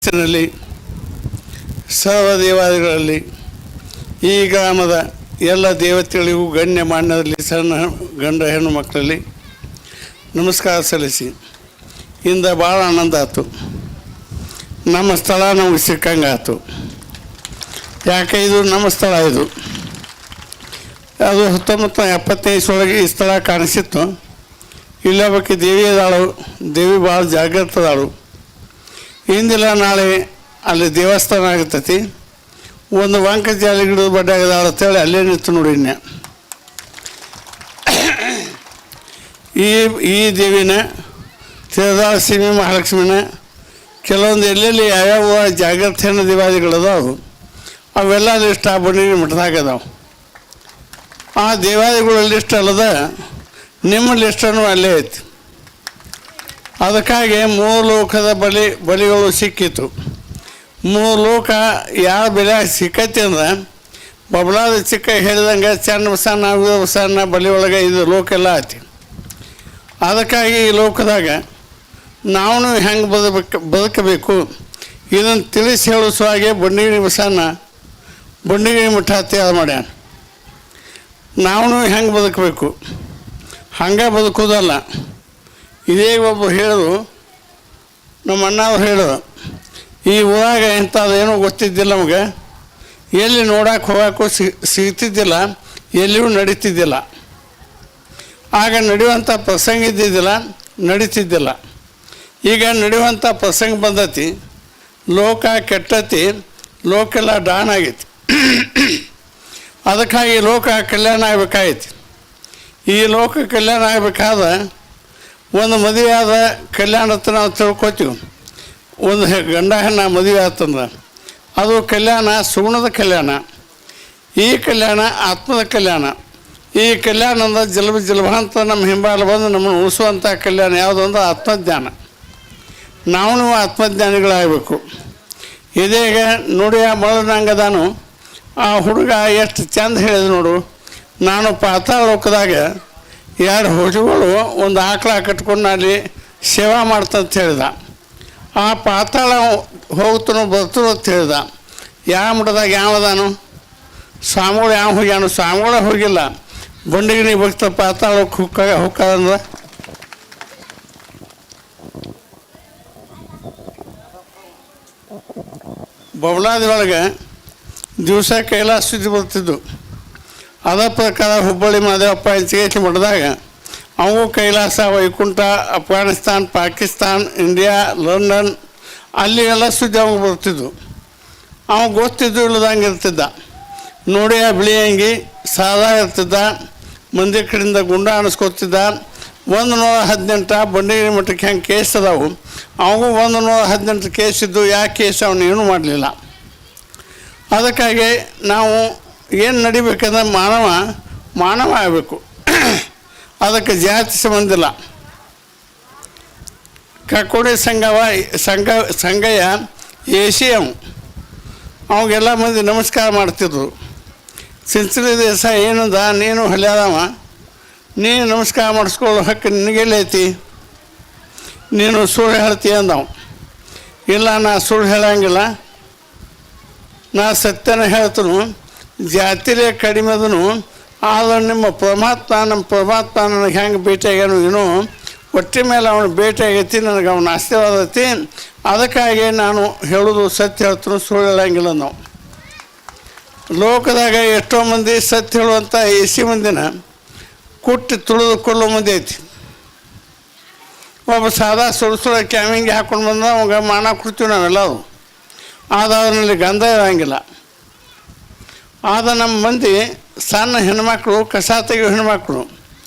ಜಗತ್ತಿನಲ್ಲಿ ಸರ್ವ ದೇವಾಲಯಗಳಲ್ಲಿ ಈ ಗ್ರಾಮದ ಎಲ್ಲ ದೇವತೆಗಳಿಗೂ ಗಣ್ಯ ಮಾನ್ಯದಲ್ಲಿ ಸಣ್ಣ ಗಂಡ ಹೆಣ್ಣು ಮಕ್ಕಳಲ್ಲಿ ನಮಸ್ಕಾರ ಸಲ್ಲಿಸಿ ಇಂದ ಭಾಳ ಆನಂದ ಆಯ್ತು. ನಮ್ಮ ಸ್ಥಳ ನಮಗೆ ಸಿಕ್ಕಂಗೆ ಆಯ್ತು. ಯಾಕೆ ಇದು ನಮ್ಮ ಸ್ಥಳ, ಇದು ಅದು 1975 ಈ ಸ್ಥಳ ಕಾಣಿಸಿತ್ತು. ಇಲ್ಲೊಬ್ಬಕ್ಕೆ ದೇವಿ ಅದಾಳು, ದೇವಿ ಭಾಳ ಜಾಗೃತ ಅದಾಳು. ಇಂದಿಲ್ಲ ನಾಳೆ ಅಲ್ಲಿ ದೇವಸ್ಥಾನ ಆಗತೈತಿ. ಒಂದು ವಂಕ ಜಾಲಿ ಗಿಡದ ಬಡ್ಡೆ ಆಗದಾಳು ಅಂತೇಳಿ ಅಲ್ಲೇ ನಿಂತು ನೋಡಿ. ಈ ದೇವಿನ ತಿರುದಾಳ ಸೀಮೆ ಮಹಾಲಕ್ಷ್ಮಿನ ಕೆಲವೊಂದು ಎಲ್ಲೆಲ್ಲಿ ಯಾವ್ಯಾವ ಜಾಗೃತ ಹೆಣ್ಣು ದೇವಾದಿಗಳದಾವು ಅವೆಲ್ಲ ಲಿಸ್ಟ್ ಆ ಬಣ್ಣಿನ ಮಠದಾಗ ಅದಾವೆ. ಆ ದೇವಾದಿಗಳ ಲಿಸ್ಟ್ ಅಲ್ಲದ ನಿಮ್ಮ ಲಿಸ್ಟನ್ನು ಅಲ್ಲೇ ಐತಿ. ಅದಕ್ಕಾಗಿ 3 ಲೋಕದ ಬಲಿಗಳು ಸಿಕ್ಕಿತ್ತು. 3 ಲೋಕ ಯಾವ ಬೆಲೆ ಸಿಕ್ಕೈತಿ ಅಂದ್ರೆ ಬಬಲಾದ ಚಿಕ್ಕ ಹೇಳಿದಂಗೆ ಚನ್ನ ಬಸನ್ನ ಬಸನ್ನ ಬಲಿ ಒಳಗೆ ಇದು ಲೋಕ ಎಲ್ಲ ಐತಿ. ಅದಕ್ಕಾಗಿ ಈ ಲೋಕದಾಗ ನಾವು ಹೆಂಗೆ ಬದುಕಬೇಕು ಇದನ್ನು ತಿಳಿಸಿ ಹೇಳಿಸುವಾಗೆ ಬಂಡಿಗಿರಿ ಬಸನ್ನ ಬಂಡಿಗಿರಿ ಮಠ ತಯಾರು ಮಾಡ್ಯಾನ. ನಾವು ಹೆಂಗೆ ಬದುಕಬೇಕು, ಹಂಗೆ ಬದುಕೋದಲ್ಲ. ಇದೇ ಒಬ್ಬರು ಹೇಳಿದ್ರು, ನಮ್ಮ ಅಣ್ಣವ್ರು ಹೇಳಿದ್ರು, ಈ ಊರಾಗ ಇಂಥದ್ದೇನೂ ಗೊತ್ತಿದ್ದಿಲ್ಲ ನಮಗೆ, ಎಲ್ಲಿ ನೋಡಕ್ಕೆ ಹೋಗೋಕ್ಕೂ ಸಿಗ್ತಿದ್ದಿಲ್ಲ, ಎಲ್ಲಿಯೂ ನಡೀತಿದ್ದಿಲ್ಲ. ಆಗ ನಡೆಯುವಂಥ ಪ್ರಸಂಗ ಇದ್ದಿದ್ದಿಲ್ಲ, ನಡೀತಿದ್ದಿಲ್ಲ. ಈಗ ನಡೆಯುವಂಥ ಪ್ರಸಂಗ ಬಂದತಿ, ಲೋಕ ಕೆಟ್ಟತಿ, ಲೋಕೆಲ್ಲ ಡಾನ್ ಆಗೈತಿ. ಅದಕ್ಕಾಗಿ ಲೋಕ ಕಲ್ಯಾಣ ಆಗಬೇಕಾಗೈತಿ. ಈ ಲೋಕ ಕಲ್ಯಾಣ ಆಗಬೇಕಾದ್ರೆ ಒಂದು ಮದುವೆ ಆದ ಕಲ್ಯಾಣ ಅಂತ ನಾವು ತಿಳ್ಕೊತೀವಿ. ಒಂದು ಗಂಡ ಹೆಣ್ಣ ಮದುವೆ ಆತಂದ್ರೆ ಅದು ಕಲ್ಯಾಣ ಸುಗುಣದ ಕಲ್ಯಾಣ. ಈ ಕಲ್ಯಾಣ ಆತ್ಮದ ಕಲ್ಯಾಣ. ಈ ಕಲ್ಯಾಣ ಅಂದ್ರೆ ಜಲಭ ಅಂತ ನಮ್ಮ ಹಿಂಬಾಲ ಬಂದು ನಮ್ಮನ್ನು ಉಳಿಸುವಂಥ ಕಲ್ಯಾಣ ಯಾವುದು ಅಂದ್ರೆ ಆತ್ಮಜ್ಞಾನ. ನಾವು ಆತ್ಮಜ್ಞಾನಿಗಳಾಗಬೇಕು. ಇದೀಗ ನೋಡಿ ಆ ಮೊಳನಂಗದಾನು ಆ ಹುಡುಗ ಎಷ್ಟು ಚಂದ ಹೇಳಿದ ನೋಡು. ನಾನು ಪಾತಾಳ ಲೋಕದಾಗ 2 ಹುಡುಗಗಳು ಒಂದು ಆಕಳ ಕಟ್ಕೊಂಡು ಅಲ್ಲಿ ಸೇವಾ ಮಾಡ್ತಂತ ಹೇಳಿದ. ಆ ಪಾತಾಳ ಹೋಗ್ತಾನೋ ಬರ್ತಾನೋ ಅಂತ ಹೇಳಿದ. ಯಾವ ಮಠದಾಗ ಯಾವದಾನು ಸ್ವಾಮಿಗಳು ಯಾವ ಹೋಗ್ಯಾನು? ಸ್ವಾಮಿಗಳೇ ಹೋಗಿಲ್ಲ. ಬಂಡಿಗಿನಿ ಭಕ್ತ ಪಾತಾಳಕ್ಕೆ ಹೋಗ್ಕಂದ್ರೆ ಬಬಲಾದಿ ಒಳಗೆ ದಿವಸ ಕೈಲಾಸ ಸುದ್ದಿ ಬರ್ತಿದ್ದು. ಅದ ಪ್ರಕಾರ ಹುಬ್ಬಳ್ಳಿ ಮಾದೇವಪ್ಪ ಇಂಚಿಗೇಸಿ ಮಠದಾಗ ಅವು ಕೈಲಾಸ, ವೈಕುಂಠ, ಅಫ್ಘಾನಿಸ್ತಾನ್, ಪಾಕಿಸ್ತಾನ್, ಇಂಡಿಯಾ, ಲಂಡನ್ ಅಲ್ಲಿ ಎಲ್ಲ ಸುದ್ದಿ ಅವಾಗ ಬರ್ತಿದ್ದು. ಅವ ಗೊತ್ತಿದ್ದು ಇಲ್ಲದಂಗೆ ಇರ್ತಿದ್ದ. ನೋಡಿ ಆ ಬಿಳಿ ಅಂಗಿ ಸಾದಾ ಇರ್ತಿದ್ದ. ಮಂದಿ ಕಡೆಯಿಂದ ಗುಂಡ ಅನಿಸ್ಕೊತಿದ್ದ. 118 ಬಂಡಿಗಿರಿ ಮಠಕ್ಕೆ ಹೆಂಗೆ ಕೇಸ್ ಅದಾವು, ಅವಾಗೂ 118 ಕೇಸ್ ಇದ್ದು. ಯಾವ ಕೇಸ್ ಅವನು ಏನೂ ಮಾಡಲಿಲ್ಲ. ಅದಕ್ಕಾಗಿ ನಾವು ಏನು ನಡಿಬೇಕಂದ್ರೆ ಮಾನವ ಆಗಬೇಕು. ಅದಕ್ಕೆ ಜಾತಿ ಸಂಬಂಧ ಇಲ್ಲ. ಕಕ್ಕೋಡಿ ಸಂಗಯ್ಯ ಎಸಿ ಅವಾಗೆಲ್ಲ ಮಂದಿ ನಮಸ್ಕಾರ ಮಾಡ್ತಿದ್ರು. ಸಿಂಚಲಿ ದೇಸಾಯಿ ಏನದ, ನೀನು ಹೊಲ್ಯಾದವ, ನೀನು ನಮಸ್ಕಾರ ಮಾಡಿಸ್ಕೊಳ್ಳೋ ಹಕ್ಕು ನಿನಗೆಲ್ಲೈತಿ, ನೀನು ಸುಳ್ಳು ಹೇಳ್ತೀಯ ಅಂದವ. ಇಲ್ಲ, ನಾ ಸುಳ್ಳು ಹೇಳಂಗಿಲ್ಲ, ನಾ ಸತ್ಯನ ಹೇಳ್ತನು. ಜಾತಿಲೇ ಕಡಿಮೆ ಅದನು, ಆದ್ರೆ ನಮ್ಮ ಪರಮಾತ್ಮ ನನಗೆ ಹೆಂಗೆ ಭೇಟಿಯಾಗ್ಯಾನು ಏನೋ, ಹೊಟ್ಟೆ ಮೇಲೆ ಅವನು ಭೇಟಿಯಾಗೈತಿ, ನನಗೆ ಅವನ ಆಶೀರ್ವಾದ ಐತಿ. ಅದಕ್ಕಾಗಿ ನಾನು ಹೇಳೋದು ಸತ್ಯ ಹೇಳ್ತನು, ಸುಳ್ಳು ಹೇಳಂಗಿಲ್ಲ. ನಾವು ಲೋಕದಾಗ ಎಷ್ಟೋ ಮಂದಿ ಸತ್ಯ ಹೇಳುವಂಥ ಎಸಿ ಮಂದಿನ ಕುಟ್ಟಿ ತುಳಿದುಕೊಳ್ಳೋ ಮಂದಿ ಐತಿ. ಒಬ್ಬ ಸಾದಾ ಸುಳ್ಳು ಕ್ಯಾಮಿಂಗ್ ಹಾಕ್ಕೊಂಡು ಬಂದ ಅವಾಗ ಮಾನ ಕೊಡ್ತೀವಿ ನಾವೆಲ್ಲವು. ಆದವನಲ್ಲಿ ಗಂಧ ಇರೋಂಗಿಲ್ಲ. ಆದ ನಮ್ಮ ಮಂದಿ ಸಣ್ಣ ಹೆಣ್ಮಕ್ಳು, ಕಸ ತೆಗೆಯೋ ಹೆಣ್ಮಕ್ಳು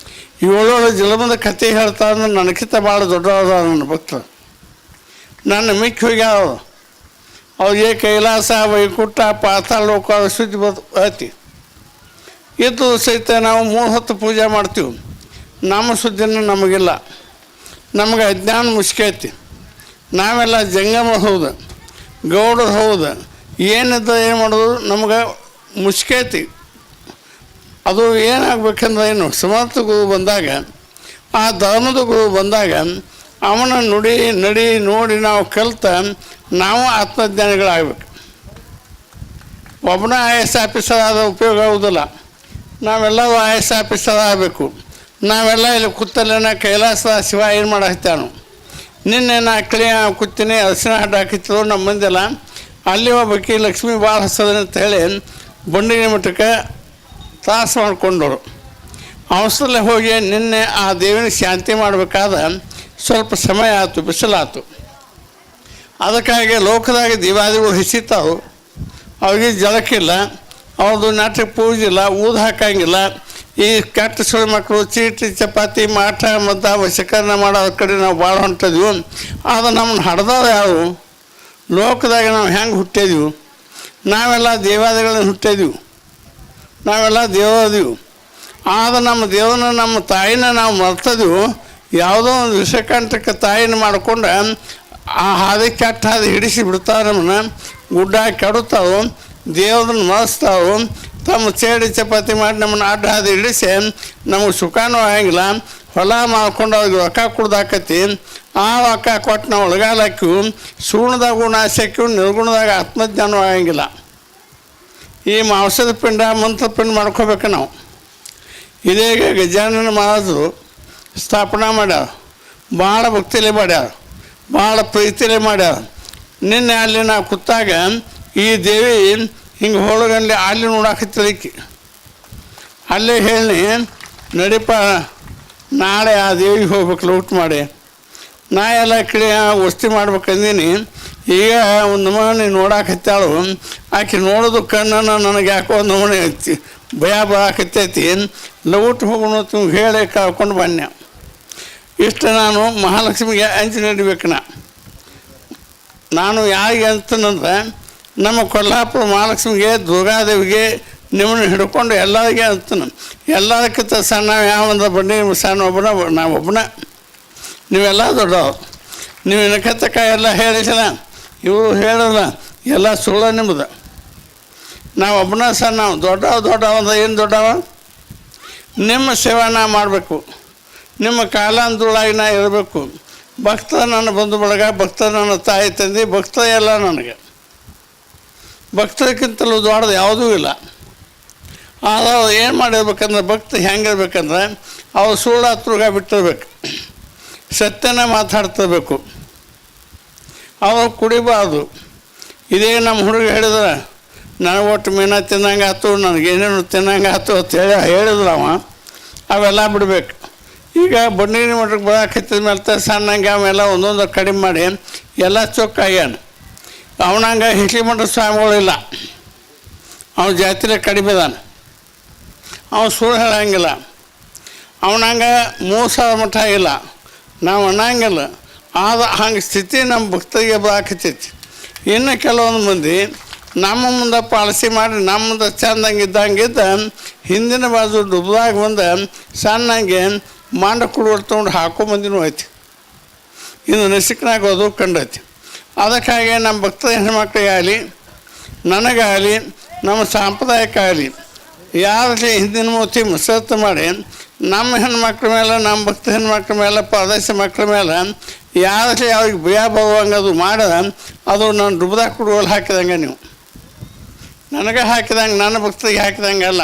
7 ಜಲಮದ ಕತೆ ಹೇಳ್ತಾ ಅಂದ್ರೆ ನನಗಿಂತ ಭಾಳ ದೊಡ್ಡವಾದ ನನ್ನ ಭಕ್ತರು. ನನ್ನ ಮಿಕ್ಕಿ ಹೋಗ್ಯಾವ. ಅವ್ರಿಗೆ ಕೈಲಾಸ, ವೈಕುಂಠ, ಪಾತಾಳ ಲೋಕ ಸುದ್ದಿ ಐತಿ. ಇದು ಸಹಿತ ನಾವು 3 ಹೊತ್ತು ಪೂಜೆ ಮಾಡ್ತೀವಿ. ನಮ್ಮ ಸುದ್ದಿನ ನಮಗಿಲ್ಲ. ನಮಗೆ ಅಜ್ಞಾನ ಮುಷ್ಕೈತಿ. ನಾವೆಲ್ಲ ಜಂಗಮ ಹೌದು, ಗೌಡರು ಹೌದು, ಏನಿದ್ದ ಏನು ಮಾಡೋದು ನಮ್ಗೆ ಮುಷ್ಕೈತಿ. ಅದು ಏನಾಗಬೇಕಂದ್ರೆ ಏನು ಸಮರ್ಥ ಗುರು ಬಂದಾಗ, ಆ ಧರ್ಮದ ಗುರು ಬಂದಾಗ ಅವನ ನುಡಿ ನಡಿ ನೋಡಿ ನಾವು ಕಲಿತ ನಾವು ಆತ್ಮಜ್ಞಾನಿಗಳಾಗಬೇಕು. ಒಬ್ಬನ IAS ಆಫೀಸರ್ ಆದ ಉಪಯೋಗ ಆಗೋದಿಲ್ಲ. ನಾವೆಲ್ಲರೂ IAS ಆಫೀಸರ್ ಆಗಬೇಕು. ನಾವೆಲ್ಲ ಇಲ್ಲಿ ಕೂತಲ್ಲೇನ ಕೈಲಾಸ ಶಿವ ಏನು ಮಾಡಾಕ್ತಾನು. ನಿನ್ನೆ ನಾ ಕೂತೀನಿ ಅರಸಿನ ಹಾಡು ಹಾಕಿತ್ತು ನಮ್ಮ ಮಂದಿಲ್ಲ. ಅಲ್ಲಿ ಒಬ್ಬಾಕಿ ಲಕ್ಷ್ಮೀ ಭಾಳ ಹಸದ ಅಂತ ಹೇಳಿ ಬಂಡಿಗೆ ಮಠಕ್ಕೆ ತ್ರಾಸು ಮಾಡಿಕೊಂಡರು. ಅವಸರಲ್ಲೇ ಹೋಗಿ ನಿನ್ನೆ ಆ ದೇವಿನ ಶಾಂತಿ ಮಾಡಬೇಕಾದ ಸ್ವಲ್ಪ ಸಮಯ ಆಯ್ತು, ಬಿಸಿಲಾತು. ಅದಕ್ಕಾಗಿ ಲೋಕದಾಗ ದೇವಾದಿಗಳು ಹಿಸಿತಾವು. ಅವ್ರಿಗೆ ಜಲಕ್ಕಿಲ್ಲ, ಅವ್ರದ್ದು ನಾಟಕ ಪೂಜೆ ಇಲ್ಲ, ಊದು ಹಾಕಂಗಿಲ್ಲ. ಈ ಕೆಟ್ಟ ಸುಳಿ ಮಕ್ಕಳು ಚೀಟಿ ಚಪಾತಿ ಮಾಟ ಮತ್ತು ವಶೀಕರಣ ಮಾಡೋದ್ರ ಕಡೆ ನಾವು ಭಾಳ ಹೊಂಟಿದ್ವಿ. ಅದು ನಮ್ಮನ್ನು ಹಡ್ದವ ಯಾರು? ಲೋಕದಾಗ ನಾವು ಹೆಂಗೆ ಹುಟ್ಟಿದ್ವಿ? ನಾವೆಲ್ಲ ದೇವಾದಿಗಳನ್ನ ಹುಟ್ಟಿದ್ವಿ, ನಾವೆಲ್ಲ ದೇವದಿವು. ಆದ ನಮ್ಮ ದೇವನ ನಮ್ಮ ತಾಯಿನ ನಾವು ಮರ್ತದೆವು. ಯಾವುದೋ ಒಂದು ವಿಷಕಂಠಕ ತಾಯಿನ ಮಾಡ್ಕೊಂಡು ಆ ಹಾದಿ ಕೆಟ್ಟ ಹಾದಿ ಹಿಡಿಸಿ ಬಿಡ್ತಾವೆ. ನಮ್ಮನ್ನ ಗುಡ್ಡ ಕೆಡುತ್ತಾವು, ದೇವ್ರನ್ನ ಮರೆಸ್ತಾವು. ತಮ್ಮ ಚೇಡಿ ಚಪಾತಿ ಮಾಡಿ ನಮ್ಮನ್ನು ಅಡ್ಡ ಹಾದಿ ಹಿಡಿಸಿ ನಮಗೆ ಸುಖನೂ ಆಗಂಗಿಲ್ಲ. ಹೊಲ ಮಾಡ್ಕೊಂಡು ಅವ್ರಿಗೆ ರೊಕ್ಕ ಕುಡ್ದಾಕತಿ. ಆ ರೊಕ್ಕ ಕೊಟ್ಟು ನಾವು ಒಳಗಾಲ ಹಾಕಿವು. ಸುಗುಣದಾಗ ನಾಶ ಹಾಕಿವು, ನಿರ್ಗುಣದಾಗ ಆತ್ಮಜ್ಞಾನ ಆಗಂಗಿಲ್ಲ. ಈ ಮಾಂಸದ ಪಿಂಡ ಮಂತ್ರ ಪಿಂಡ ಮಾಡ್ಕೋಬೇಕು ನಾವು. ಇದೇ ಗಜಾನನ ಮಹಾರಾಜರು ಸ್ಥಾಪನಾ ಮಾಡ್ಯಾರ. ಭಾಳ ಭಕ್ತಿಲೇ ಮಾಡ್ಯಾರ, ಭಾಳ ಪ್ರೀತಿಲೇ ಮಾಡ್ಯಾರ. ನಿನ್ನೆ ಅಲ್ಲಿ ನಾವು ಕೂತಾಗ ಈ ದೇವಿ ಹಿಂಗೆ ಹೋಳಗಲ್ಲಿ ಅಲ್ಲಿ ನೋಡಾಕತ್ತಿದ್ದಕ್ಕೆ ಅಲ್ಲೇ ಹೇಳಿ ನಡಿಪ ನಾಳೆ ಆ ದೇವಿಗೆ ಹೋಗ್ಬೇಕು ಲೌಟ್ ಮಾಡಿ. ನಾ ಎಲ್ಲ ಕಡೆ ವಸ್ತಿ ಮಾಡ್ಬೇಕಂದೀನಿ. ಈಗ ಒಂದು ಮನೆ ನೋಡಾಕತ್ತಾಳು. ಆಕೆ ನೋಡೋದು ಕಣ್ಣನ್ನು ನನಗೆ ಯಾಕೋ ಒಂದು ಮನೆ ಭಯ ಬರಾಕತ್ತೈತಿ. ಲೌಟ್ ಹೋಗೋಣ ಹೇಳಿ ಕರ್ಕೊಂಡು ಬನ್ನಿ. ಇಷ್ಟು ನಾನು ಮಹಾಲಕ್ಷ್ಮಿಗೆ ಹಂಚಿ ನಡಿಬೇಕು. ನಾನು ಯಾರಿಗೆ ಅಂತಂದ್ರೆ ನಮ್ಮ ಕೊಲ್ಲಾಪುರ ಮಹಾಲಕ್ಷ್ಮಿಗೆ ದುರ್ಗಾದೇವಿಗೆ ನಿಮ್ಮನ್ನು ಹಿಡ್ಕೊಂಡು ಎಲ್ಲರಿಗೆ ಅಂತಾನೆ. ಎಲ್ಲದಕ್ಕಿಂತ ಸಣ್ಣ ಯಾವಂದ ಬಂಡಿ ಸಣ್ಣ ನಾವು ಒಬ್ಬನ. ನೀವೆಲ್ಲ ದೊಡ್ಡವರು. ನೀವು ಇನಕತ್ತಕ ಎಲ್ಲ ಹೇಳಿಸಲ್ಲ, ಇವರು ಹೇಳಲ್ಲ, ಎಲ್ಲ ಸುಳ್ಳು ನಿಮ್ಮದು. ನಾವು ಒಬ್ಬನ ಸಣ್ಣ, ನಾವು ದೊಡ್ಡವ ಅಂದ್ರೆ ಏನು ದೊಡ್ಡವ? ನಿಮ್ಮ ಸೇವೆ ನಾ ಮಾಡಬೇಕು, ನಿಮ್ಮ ಕಾಲಾಂಧುಳಾಗಿ ನಾ ಇರಬೇಕು. ಭಕ್ತ ನನ್ನ ಬಂಧು ಬಳಗ, ಭಕ್ತ ನನ್ನ ತಾಯಿ ತಂದೆ, ಭಕ್ತ ಎಲ್ಲ ನನಗೆ. ಭಕ್ತಕ್ಕಿಂತಲೂ ದೊಡ್ಡದು ಯಾವುದೂ ಇಲ್ಲ. ಆದ್ರೆ ಅವ್ರು ಏನು ಮಾಡಿರ್ಬೇಕಂದ್ರೆ, ಭಕ್ತ ಹೆಂಗಿರ್ಬೇಕಂದ್ರೆ ಅವ್ರು ಸುಳ್ಳು ಹತ್ರುಗ ಬಿಟ್ಟಿರ್ಬೇಕು, ಸತ್ಯನ ಮಾತಾಡ್ತಿರ್ಬೇಕು, ಅವ್ರು ಕುಡಿಬಾರ್ದು. ಇದೇ ನಮ್ಮ ಹುಡುಗ ಹೇಳಿದ್ರೆ ನನಗೆ ಒಟ್ಟು ಮೀನ ತಿನ್ನಂಗೆ ಆಯ್ತು, ನನಗೇನೇನು ತಿನ್ನಂಗೆ ಆಯ್ತು ಅಂತ ಹೇಳಿದ್ರು ಅವ. ಅವೆಲ್ಲ ಬಿಡ್ಬೇಕು. ಈಗ ಬಂಡಿನ ಮಠಕ್ಕೆ ಬರಾಕತ್ತಿದ ಮೇಲೆ ಸಣ್ಣಂಗೆ ಅವೆಲ್ಲ ಒಂದೊಂದು ಕಡಿಮೆ ಮಾಡಿ ಎಲ್ಲ ಚೊಕ್ಕಾಗ್ಯಾನ. ಅವನಂಗೆ ಹಿಟ್ಲಿ ಮಠ ಸ್ವಾಮಿಗಳಿಲ್ಲ, ಅವನ ಜಾತ್ರೆ ಕಡಿಮೆ ಇದಾನೆ, ಅವನು ಸುಳ್ಳು ಹೇಳಂಗಿಲ್ಲ. ಅವನಂಗೆ ಮೋಸ ಮಠ ಇಲ್ಲ, ನಾವು ಅನ್ನಂಗಿಲ್ಲ. ಆದ ಹಂಗೆ ಸ್ಥಿತಿ ನಮ್ಮ ಭಕ್ತರಿಗೆ ಬರಾಕತ್ತೈತಿ. ಇನ್ನು ಕೆಲವೊಂದು ಮಂದಿ ನಮ್ಮ ಮುಂದೆ ಪಾಲಿಸಿ ಮಾಡಿ ನಮ್ಮ ಮುಂದೆ ಚೆಂದಂಗೆ ಇದ್ದಂಗಿದ್ದ ಹಿಂದಿನ ಬಾಜು ಡುಬ್ದಾಗ ಬಂದು ಸಣ್ಣಂಗೆ ಮಾಂಡ ಕುಡುವರ್ ತೊಗೊಂಡು ಹಾಕೋ ಮಂದಿನೂ ಐತಿ. ಇನ್ನು ನಸಿಕನಾಗ ಅದು ಕಂಡೈತಿ. ಅದಕ್ಕಾಗಿ ನಮ್ಮ ಭಕ್ತ ಹೆಣ್ಮಕ್ಳಿಗಾಗಲಿ, ನನಗಾಗಲಿ, ನಮ್ಮ ಸಾಂಪ್ರದಾಯಕ್ಕಾಗಲಿ ಯಾರಲ್ಲಿ ಹಿಂದಿನ ಮೂತಿ ಮಸರತ್ತು ಮಾಡಿ ನಮ್ಮ ಹೆಣ್ಮಕ್ಳ ಮೇಲೆ, ನಮ್ಮ ಭಕ್ತ ಹೆಣ್ಮಕ್ಳ ಮೇಲೆ, ಪ್ರದೇಶ ಮಕ್ಕಳ ಮೇಲೆ ಯಾರಲ್ಲಿ ಅವ್ರಿಗೆ ಭಯ ಬರುವಂಗೆ ಅದು ಮಾಡಿದ ಅದು ನಾನು ಡುಬ್ದಾಗ ಕುಡುವಲ್ಲಿ ಹಾಕಿದಂಗೆ, ನೀವು ನನಗೆ ಹಾಕಿದಂಗೆ, ನನ್ನ ಭಕ್ತಿಗೆ ಹಾಕಿದಂಗೆ ಅಲ್ಲ.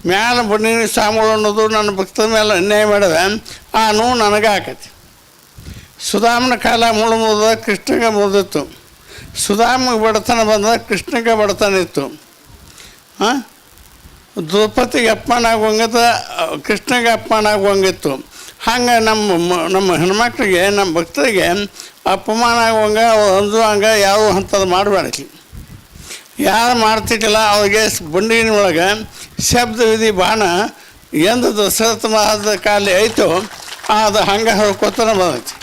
ಮ್ಯಾಲೆ ಬಣ್ಣಿನ ಸಾಮಗಳು ಅನ್ನೋದು ನನ್ನ ಭಕ್ತರ ಮೇಲೆ ಅನ್ಯಾಯ ಮಾಡಿದ ಆ ನೋವು ನನಗೆ ಹಾಕೈತಿ. ಸುಧಾಮನ ಕಾಲ ಮುಳುಮುದ ಕೃಷ್ಣಗೆ ಮುರಿದಿತ್ತು. ಸುಧಾಮಗೆ ಬಡತನ ಬಂದ ಕೃಷ್ಣಗೆ ಬಡತನ ಇತ್ತು. ದ್ರೌಪದಿಗೆ ಅಪಮಾನ ಆಗುವಂಗಿತ್ತು, ಕೃಷ್ಣಗೆ ಅಪಮಾನ ಆಗುವಂಗಿತ್ತು. ಹಂಗೆ ನಮ್ಮ ಹೆಣ್ಮಕ್ಳಿಗೆ, ನಮ್ಮ ಭಕ್ತರಿಗೆ ಅಪಮಾನ ಆಗುವಂಗೆ, ಅವ್ರು ಅಂಜುವಂಗೆ ಯಾವ ಅಂಥದ್ದು ಮಾಡಬೇಡಿ. ಯಾರು ಮಾಡ್ತಿದ್ದಿಲ್ಲ ಅವ್ರಿಗೆ ಬಂಡಿನ ಒಳಗೆ ಶಬ್ದ ವಿಧಿ ಬಾಣ ಎಂದು ದಶರಥ ಮಹಾರಾಜ ಕಾಲಿ ಐತೋ ಅದು ಹಂಗೆ ಹಿಡ್ಕೊತಾನ ಬಂದೈತಿ.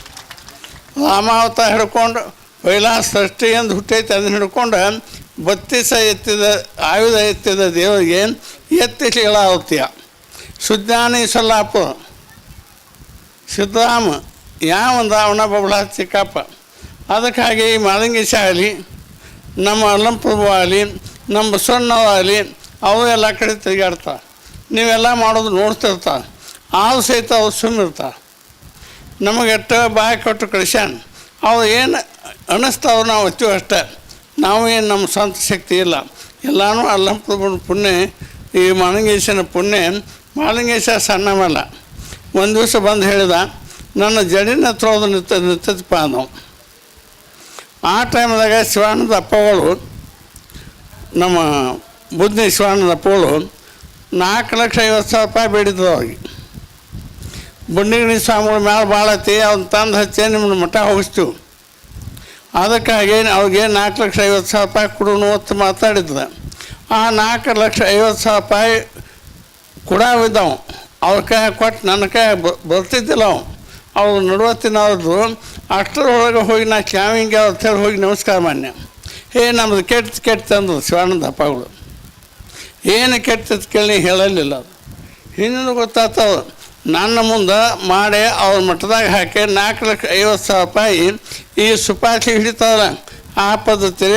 ರಾಮಾವತ ಹಿಡ್ಕೊಂಡು ಪೈಲಾ ಸೃಷ್ಟಿ ಎಂದು ಹುಟ್ಟೈತಿ, ಅದನ್ನು ಹಿಡ್ಕೊಂಡು 32 ಎತ್ತಿದ ಆಯುಧ ಎತ್ತಿದ ದೇವರಿಗೆ ಎತ್ತಿಸಿ ಹೇಳಾವತ್ತೀಯ. ಸುಜ್ಞಾನಿ ಸೊಲ್ಲಾಪುರ ಸಿದ್ದರಾಮ ಯಾವಂದ ಅವನ ಬಬಳ ಚಿಕ್ಕಪ್ಪ. ಅದಕ್ಕಾಗಿ ಈ ಮಾದಂಗೇಶ ಆಗಲಿ, ನಮ್ಮ ಅಲ್ಲಂಪ್ರಭು ಆಗಲಿ, ನಮ್ಮ ಬಸವಣ್ಣವಾಗಲಿ ಅವು ಎಲ್ಲ ಕಡೆ ತಿರುಗಾಡ್ತಾರೆ. ನೀವೆಲ್ಲ ಮಾಡೋದು ನೋಡ್ತಿರ್ತಾರೆ. ಆದರೂ ಸಹಿತ ಅವ್ರು ಸುಮ್ಮಿರ್ತಾರೆ. ನಮಗೆ ಎಷ್ಟ ಬಾಯಿ ಕೊಟ್ಟು ಕಳಿಸ್ಯಾನ. ಅವು ಏನು ಅನ್ನಿಸ್ತಾವೆ ನಾವು ಒತ್ತೀವಿ ಅಷ್ಟೇ. ನಾವು ಏನು ನಮ್ಮ ಸ್ವಂತ ಶಕ್ತಿ ಇಲ್ಲ. ಎಲ್ಲನೂ ಅಲ್ಲಂಪುರ ಪುಣ್ಯ, ಈ ಮಾಲಿಂಗೇಶನ ಪುಣ್ಯ. ಮಾಲಿಂಗೇಶ ಸಣ್ಣವಲ್ಲ. ಒಂದು ದಿವಸ ಬಂದು ಹೇಳಿದ, ನನ್ನ ಜಡಿನ ತೊಳೆದು ನಿಂತದಪ್ಪ ನಾವು. ಆ ಟೈಮ್ದಾಗ ಶಿವಾನಂದ ಅಪ್ಪಗಳು, ನಮ್ಮ ಬುದ್ಧಿ ಶಿವಾನಂದ ಅಪ್ಪಗಳು 4,50,000 ಬೇಡಿದ್ರು ಅವ್ರಿಗೆ. ಬುಂಡಿಗಣಿ ಸ್ವಾಮಿಗಳ ಮ್ಯಾಲೆ ಭಾಳ ಐತಿ, ಅವ್ನ ತಂದು ಹಚ್ಚಿ ನಿಮ್ಮನ್ನ ಮಠ ಹೋಗಿಸ್ತೀವಿ, ಅದಕ್ಕಾಗಿ ಅವ್ರಿಗೆ 4,50,000 ಕೊಡೋಣ ಅಂತ ಮಾತಾಡಿದ್ರು. ಆ 4,50,000 ಕೊಡಾವಿದ್ದವು. ಅವ್ರ ಕೈ ಕೊಟ್ಟು ನನ್ನ ಕೈ ಬರ್ತಿದ್ದಿಲ್ಲ. ಅವ್ರು ನಡುವತ್ತಿನವ್ರದ್ದು ಅಷ್ಟರೊಳಗೆ ಹೋಗಿ ನಾ ಕ್ಯಾವಿಂಗೆ ಅವ್ರ ಹೇಳಿ ಹೋಗಿ ನಮಸ್ಕಾರ ಮಾಡ್ಯ. ನಮ್ಮದು ಕೆಟ್ಟ ಅಂದ್ರು ಶಿವಾನಂದ ಅಪ್ಪಗಳು. ಏನು ಕೆಟ್ಟದ್ದು ಕೇಳಿ ಹೇಳಲಿಲ್ಲ. ಅದು ಹಿಂದಿನ ಗೊತ್ತಾಗ್ತವ. ನನ್ನ ಮುಂದೆ ಮಾಡಿ ಅವ್ರ ಮಠದಾಗ ಹಾಕಿ 4,50,000 ಈ ಸುಪಾಚಿ ಹಿಡಿತಾವಲ್ಲ, ಆ ಪದ್ಧತಿ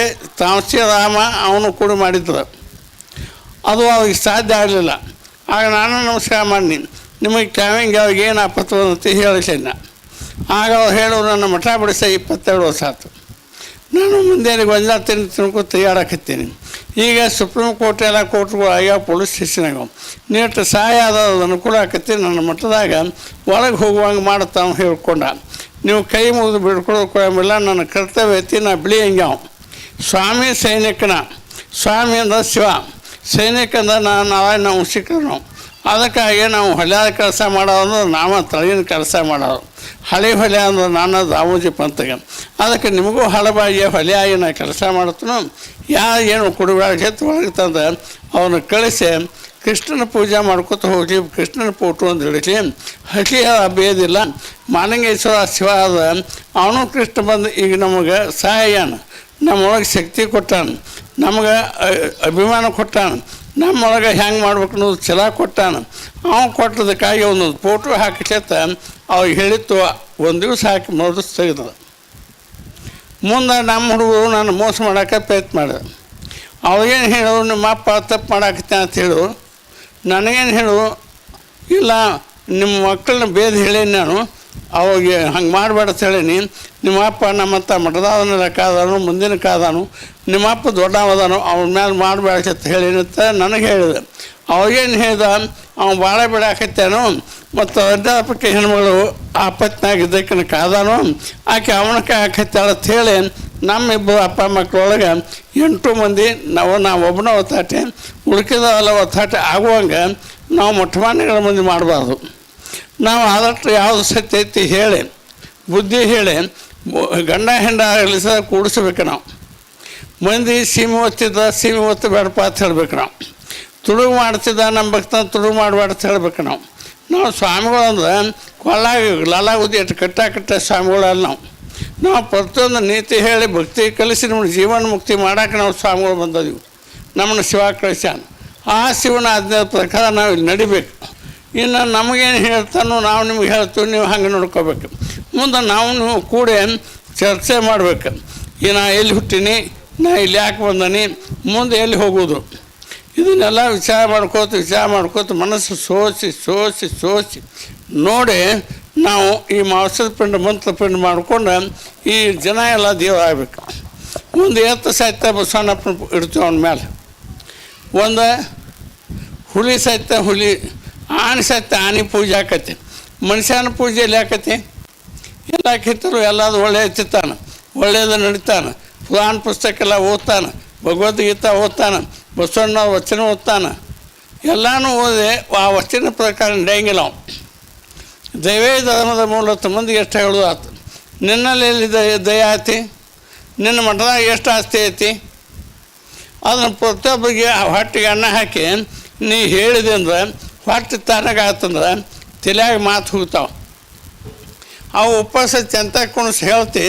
ತಾಮಸಿ ರಾಮ ಅವನು ಕೂಡ ಮಾಡಿದ್ರು. ಅದು ಅವ್ರಿಗೆ ಸಾಧ್ಯ ಆಗಲಿಲ್ಲ. ಆಗ ನಾನು ನಮಸ್ಕಾರ ಮಾಡಿ, ನಿಮಗೆ ಕ್ಯಾವಿಂಗ್ ಅವ್ರಿಗೆ ಏನು ಆಪತ್ತು ಅಂತ ಹೇಳಿಸಿದ್ನ. ಆಗ ಅವ್ರು ಹೇಳೋರು, ನನ್ನ ಮಠ ಬಿಡಿಸ 22 ವರ್ಷ ಆಯ್ತು. ನಾನು ಮುಂದೆ ಗೊಂಜಾಳ ತಿನ್ಕೊ ತಯಾರಾಕತ್ತೀನಿ. ಈಗ ಸುಪ್ರೀಂ ಕೋರ್ಟ್ ಎಲ್ಲ ಕೋರ್ಟ್ಗಳು ಆಗ್ಯಾವ, ಪೊಲೀಸ್ ಸ್ಟೇಷನಾಗ ನೀಟು ಸಹಾಯ ಆದದ್ದು ಅನುಕೂಲ ಆಕತ್ತಿ. ನನ್ನ ಮಠದಾಗ ಒಳಗೆ ಹೋಗುವಂಗೆ ಮಾಡುತ್ತಾವ ಹೇಳ್ಕೊಂಡ. ನೀವು ಕೈ ಮುಗಿದು ಬಿಡ್ಕೊಳ್ಳೋಕ್ಕಾಗಿಲ್ಲ, ನನ್ನ ಕರ್ತವ್ಯ ಐತಿ, ನಾ ಬಿಳಿ ಹಂಗ್ಯಾವ. ಸ್ವಾಮಿ ಸೈನಿಕನ, ಸ್ವಾಮಿ ಅಂದ್ರೆ ಶಿವ, ಸೈನಿಕ ಅಂದ್ರೆ ನಾವು ಸಿಕ್ಕರು. ಅದಕ್ಕಾಗಿ ನಾವು ಹೊಲ್ಯಾದ ಕೆಲಸ ಮಾಡೋದು, ನಾವು ತಳಗಿನ ಕೆಲಸ ಮಾಡೋದು. ಹಳೆ ಹೊಲೆ ಅಂದ್ರೆ ನಾನು ದಾಮೋಜಿ ಪಂತಗೆ. ಅದಕ್ಕೆ ನಿಮಗೂ ಹಳಬಾಗಿ ಹೊಲೆಯಾಗಿ ನಾ ಕೆಲಸ ಮಾಡ್ತಾನು. ಏನು ಕುಡಿಬೇಡ ಒಳಗೆ ತಂದು ಅವನು ಕಳಿಸಿ ಕೃಷ್ಣನ ಪೂಜೆ ಮಾಡ್ಕೊತ ಹೋಗಿ ಕೃಷ್ಣನ ಫೋಟೋ ಅಂತ ಹಿಡಿಸಿ ಹಸಿ ಬೇದಿಲ್ಲ. ಮಾಲಿಂಗೇಶ್ವರ ಶಿವ ಅದ, ಅವನು ಕೃಷ್ಣ ಬಂದು ಈಗ ನಮಗೆ ಸಹಾಯನ, ನಮ್ಮೊಳಗೆ ಶಕ್ತಿ ಕೊಟ್ಟಾನ, ನಮಗೆ ಅಭಿಮಾನ ಕೊಟ್ಟಾನ, ನಮ್ಮೊಳಗೆ ಹೆಂಗೆ ಮಾಡ್ಬೇಕು ಅನ್ನೋದು ಛಲ ಕೊಟ್ಟಾನ. ಅವನು ಕೊಟ್ಟದಕ್ಕಾಗಿ ಒಂದೊಂದು ಫೋಟೋ ಹಾಕಿಸತ್ತ ಅವ್ರಿಗೆ ಹೇಳಿತ್ತು. ಒಂದು ದಿವಸ ಹಾಕಿ ಮೊದಲು ತೆಗೆದ. ಮುಂದೆ ನಮ್ಮ ಹುಡುಗರು ನಾನು ಮೋಸ ಮಾಡೋಕ್ಕೆ ಪ್ರಯತ್ನ ಮಾಡಿದೆ. ಅವಾಗೇನು ಹೇಳೋರು, ನಿಮ್ಮ ಅಪ್ಪ ತಪ್ಪು ಮಾಡಾಕತ್ತೆ ಅಂತ ಹೇಳು. ನನಗೇನು ಹೇಳು, ಇಲ್ಲ ನಿಮ್ಮ ಮಕ್ಕಳನ್ನ ಬೇದ ಹೇಳೀನಿ ನಾನು, ಅವಾಗ ಹಂಗೆ ಮಾಡಬೇಡ ಅಂತ ಹೇಳೀನಿ. ನಿಮ್ಮ ಅಪ್ಪ ನಮ್ಮತ್ತ ಮಠದಾದನೆಲ್ಲ ಕಾದಾನು, ಮುಂದಿನ ಕಾದಾನು, ನಿಮ್ಮ ಅಪ್ಪ ದೊಡ್ಡವದಾನು, ಅವನ ಮೇಲೆ ಮಾಡಬೇಡ ಅಂತ ಹೇಳೀನಂತ ನನಗೆ ಹೇಳಿದೆ. ಅವಾಗೇನು ಹೇಳ್ದ, ಅವ್ನು ಭಾಳ ಬಿಡಾಕತ್ತೇನು, ಮತ್ತು ಅಧ್ಯಾಪಕ ಹೆಣ್ಮಗಳು ಆಪತ್ನಾಗಿದ್ದಕ್ಕೆ ಕಾದಾನು, ಆಕೆ ಅವನ ಕೈ ಹಾಕತ್ತಾಳ ಅಂತ ಹೇಳಿ ನಮ್ಮಿಬ್ಬರು ಅಪ್ಪ ಮಕ್ಕಳೊಳಗೆ 8 ಮಂದಿ ನಾವು ಒಬ್ಬನ ಒತ್ತಾಟೆ, ಉಳ್ಕಿದವಲ್ಲ ಒತ್ತಾಟೆ ಆಗುವಂಗೆ ನಾವು ಮೊಟ್ಟಮಾನ್ಯಗಳ ಮಂದಿ ಮಾಡಬಾರ್ದು. ನಾವು ಆದಷ್ಟು ಯಾವುದು ಸತ್ಯ ಐತಿ ಹೇಳಿ, ಬುದ್ಧಿ ಹೇಳಿ, ಗಂಡ ಹೆಂಡ ಅಗಲಿಸ ಕೂಡಿಸ್ಬೇಕು. ನಾವು ಮಂದಿ ಸೀಮೆ ಒತ್ತು ಬೇಡಪ್ಪ ಅಂತ ಹೇಳ್ಬೇಕು. ನಾವು ತುಡುಗು ಮಾಡ್ತಿದ್ದ ನಮ್ಮ ಭಕ್ತನ ತುಡುಗು ಮಾಡಬೇಡ ಅಂತ ಹೇಳ್ಬೇಕು. ನಾವು ಸ್ವಾಮಿಗಳು ಅಂದ್ರೆ ಕೊಳ್ಳಾಗಿ ಲಾಲಾಗುದಿ ಎಷ್ಟು ಕಟ್ಟ ಸ್ವಾಮಿಗಳಲ್ಲ. ನಾವು ಪ್ರತಿಯೊಂದು ನೀತಿ ಹೇಳಿ ಭಕ್ತಿ ಕಲಿಸಿ ನಮ್ಮನ್ನು ಜೀವನ ಮುಕ್ತಿ ಮಾಡೋಕೆ ನಾವು ಸ್ವಾಮಿಗಳು ಬಂದದೀವಿ. ನಮ್ಮನ್ನು ಶಿವ ಕಳಿಸ್ಯಾನ. ಆ ಶಿವನ ಆಜ್ಞೆ ಪ್ರಕಾರ ನಾವು ಇಲ್ಲಿ ನಡಿಬೇಕು. ಇನ್ನು ನಮಗೇನು ಹೇಳ್ತಾನೋ ನಾವು ನಿಮ್ಗೆ ಹೇಳ್ತೀವಿ, ನೀವು ಹಂಗೆ ನೋಡ್ಕೋಬೇಕು. ಮುಂದೆ ನಾವು ಕೂಡಿ ಚರ್ಚೆ ಮಾಡಬೇಕು. ನಾ ಎಲ್ಲಿ ಹುಟ್ಟೀನಿ, ನಾ ಇಲ್ಲಿ ಯಾಕೆ ಬಂದೀನಿ, ಮುಂದೆ ಎಲ್ಲಿ ಹೋಗೋದು, ಇದನ್ನೆಲ್ಲ ವಿಚಾರ ಮಾಡ್ಕೋತ ಮನಸ್ಸು ಸೋಸಿ ನೋಡಿ ನಾವು ಈ ಮಾಂಸದ ಪಿಂಡ ಮಂತ್ರ ಪಿಂಡ ಮಾಡ್ಕೊಂಡು ಈ ಜನ ಎಲ್ಲ ದೇವರಾಗಬೇಕು. ಒಂದು ಎತ್ತು ಸಾಹಿತ್ಯ ಬಸವಣ್ಣಪ್ಪನ ಇಡ್ತೀವಿ ಅವನ ಮೇಲೆ. ಒಂದು ಹುಲಿ ಸಾಹಿತ್ಯ ಹುಲಿ, ಆನೆ ಸಾಹಿತ್ಯ ಆನೆ ಪೂಜೆ ಆಕತಿ. ಮನುಷ್ಯನ ಪೂಜೆಯಲ್ಲಿ ಆಕತಿ. ಎಲ್ಲ ಕಿತ್ತರು ಎಲ್ಲದು ಒಳ್ಳೆಯ ಚಿತ್ತಾನ, ಒಳ್ಳೆಯದು ನಡೀತಾನೆ. ಪುರಾಣ ಪುಸ್ತಕ ಎಲ್ಲ ಓದ್ತಾನೆ, ಭಗವದ್ಗೀತಾ ಓದ್ತಾನೆ, ಬಸವಣ್ಣ ವಚನ ಓದ್ತಾನೆ. ಎಲ್ಲನೂ ಓದಿ ಆ ವಚನ ಪ್ರಕಾರ ನಡೆಯಂಗಿಲ್ಲ. ನಾವು ದೈವೇ ಧರ್ಮದ ಮೂಲಕ ಮಂದಿಗೆ ಎಷ್ಟು ಹೇಳೋದು ಆಯ್ತು. ನಿನ್ನಲ್ಲಿ ಎಲ್ಲಿ ದಯ ಐತಿ, ನಿನ್ನ ಮಠದಾಗ ಎಷ್ಟು ಆಸ್ತಿ ಐತಿ, ಅದನ್ನು ಪ್ರತಿಯೊಬ್ಬರಿಗೆ ಹೊಟ್ಟೆಗೆ ಅನ್ನ ಹಾಕಿ ನೀ ಹೇಳಿದೆ ಅಂದ್ರೆ ಹೊಟ್ಟೆ ತಾನಾಗತ್ತಂದ್ರೆ ತಲೆಯಾಗ ಮಾತು ಹೋಗ್ತಾವೆ. ಅವು ಉಪವಾಸ ಚೆಂತ ಕುಣಿಸಿ ಹೇಳ್ತಿ,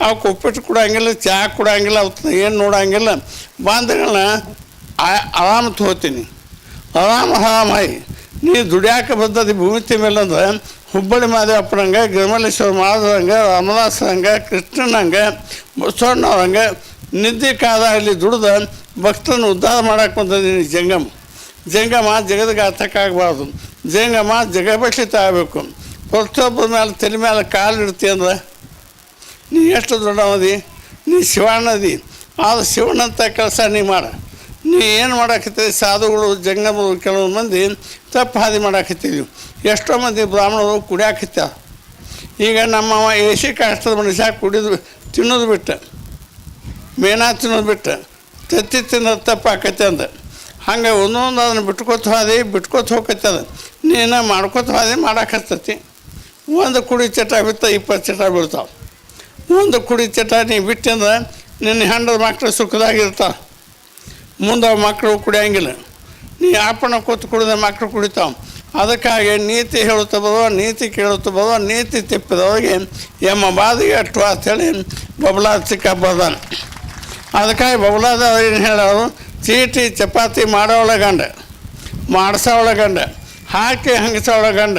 ಅವಕ್ಕೆ ಉಪ್ಪಿಟ್ಟು ಕೊಡೋಂಗಿಲ್ಲ, ಚಹಾ ಕೊಡೋಂಗಿಲ್ಲ, ಅವತ್ತು ಏನು ನೋಡೋಂಗಿಲ್ಲ. ಬಾಂಧಗಳನ್ನ ಆರಾಮ ತಗೋತೀನಿ. ಆರಾಮಾಯಿ ನೀ ದುಡಿಯಾಕೆ ಬಂದದ್ದು ಭೂಮಿತಿ ಮೇಲೆ ಅಂದ್ರೆ ಹುಬ್ಬಳ್ಳಿ ಮಾದೇವಪ್ಪನಂಗೆ, ಗಿರಿಮಲ್ಲೇಶ್ವರ ಮಹಾದೇವಂಗೆ, ರಾಮದಾಸರಂಗೆ, ಕೃಷ್ಣನಂಗೆ, ಬಸವಣ್ಣವ್ರಂಗೆ ನಿದ್ದೆ ಕಾದಾಗಲಿ ದುಡ್ದು ಭಕ್ತರನ್ನು ಉದ್ಧಾರ ಮಾಡೋಕೆ ಬಂದದೀನಿ. ಜಂಗಮ ಜಗತ್ತಿಗೆ ಆತಕ್ಕಾಗಬಾರ್ದು. ಜಂಗಮ ಜಗಬಕ್ಷಿತ ಆಗಬೇಕು. ಪ್ರತಿಯೊಬ್ಬರ ಮೇಲೆ ತಲೆ ಮೇಲೆ ಕಾಲು ಇಡ್ತಿ ಅಂದ್ರೆ ನೀ ಎಷ್ಟು ದೊಡ್ಡವದಿ, ನೀ ಶಿವಣ್ಣದಿ. ಆದ್ರೆ ಶಿವಣ್ಣಂಥ ಕೆಲಸ ನೀ ಮಾಡ. ನೀ ಏನು ಮಾಡಾಕತ್ತೀವಿ? ಸಾಧುಗಳು ಜಂಗಮರು ಕೆಲವು ಮಂದಿ ತಪ್ಪು ಹಾದಿ ಮಾಡಾಕತ್ತೀವಿ. ಎಷ್ಟೋ ಮಂದಿ ಬ್ರಾಹ್ಮಣರು ಕುಡಿಯಾಕತ್ಯಾರ. ಈಗ ನಮ್ಮವ AC ಕಾಷ್ಟದ ಮನುಷ್ಯ ತಿನ್ನೋದು ಬಿಟ್ಟು, ಮೇನಾ ತಿನ್ನೋದು ಬಿಟ್ಟು ತತ್ತಿ ತಿನ್ನೋದು ತಪ್ಪು ಆಕತ್ತೆ ಅಂದ. ಹಂಗೆ ಒಂದೊಂದು ಅದನ್ನು ಬಿಟ್ಕೋತ ಹೋಗತ್ತದ. ನೀನು ಮಾಡ್ಕೋತ ಮಾಡಾಕತ್ತತಿ. ಒಂದು ಕುಡಿ ಚಟ ಬಿತ್ತ 20 ಚಟ ಬೀಳ್ತಾವೆ. ಒಂದು ಕುಡಿ ಚಟ ನೀ ಬಿಟ್ಟಂದ್ರೆ ನಿನ್ನ ಹೆಂಡದ ಮಕ್ಕಳು ಸುಖದಾಗಿರ್ತಾವೆ. ಮುಂದೆ ಮಕ್ಕಳು ಕುಡಿಯೋಂಗಿಲ್ಲ. ನೀ ಆಪಣ ಕೂತು ಕುಡಿದ ಮಕ್ಕಳು ಕುಡಿತಾವೆ. ಅದಕ್ಕಾಗಿ ನೀತಿ ಹೇಳುತ್ತಾ ಬರುವ, ನೀತಿ ಕೇಳುತ್ತಾ ಬರುವ, ನೀತಿ ತಿಪ್ಪಿದವರಿಗೆ ಎಮ್ಮ ಬಾದಿಗೆ ಅಷ್ಟು ಅಂಥೇಳಿ ಬಬಲಾದ ಸಿಕ್ಕ ಬರ್ದಾನೆ. ಅದಕ್ಕಾಗಿ ಬಬಲಾದ ಏನು ಹೇಳೋರು, ಚೀಟಿ ಚಪಾತಿ ಮಾಡೋಳ ಗಂಡ, ಮಾಡ್ಸೋಳ ಗಂಡ, ಹಾಕಿ ಹಂಗಸೋಳ ಗಂಡ,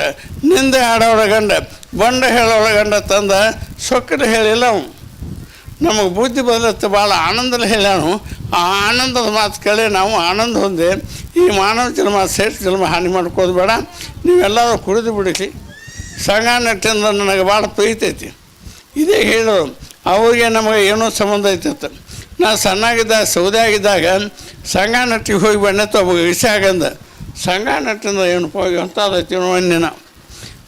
ನಿಂದೆ ಆಡೋಳ ಗಂಡ, ಬಂಡ ಹೇಳೋಳ ಗಂಡ ತಂದ ಸೊಕ್ಕಲು ಹೇಳಿಲ್ಲ ಅವನು. ನಮಗೆ ಬುದ್ಧಿ ಬದಲತ್ತೆ ಭಾಳ ಆನಂದಲ್ಲಿ ಹೇಳ್ಯಾನು. ಆ ಆನಂದದ ಮಾತು ಕೇಳಿ ನಾವು ಆನಂದ ಹೊಂದಿ ಈ ಮಾನವ ಜನ್ಮ ಶ್ರೇಷ್ಠ ಜನ್ಮ ಹಾನಿ ಮಾಡ್ಕೋದು ಬೇಡ. ನೀವೆಲ್ಲರೂ ಕುಡಿದು ಬಿಡಿಸಿ. ಸಂಘ ನಟ್ಟಿಂದ ನನಗೆ ಭಾಳ ಪ್ರೀತೈತಿ. ಇದೇ ಹೇಳೋರು. ಅವ್ರಿಗೆ ನಮಗೆ ಏನೋ ಸಂಬಂಧ ಐತೈತೆ. ನಾ ಸಣ್ಣಾಗಿದ್ದಾಗ ಸೌದೆಯಾಗಿದ್ದಾಗ ಸಂಘ ನಟ್ಟಿಗೆ ಹೋಗಿ ಬಣ್ಣತ್ತು ಒಬ್ಬ ಇಸಾಗಂದ. ಸಂಘ ನಟ್ಟಿಂದ ಏನು ಹೋಗಿ ಅಂತದೈತಿ ಒಂದಿನ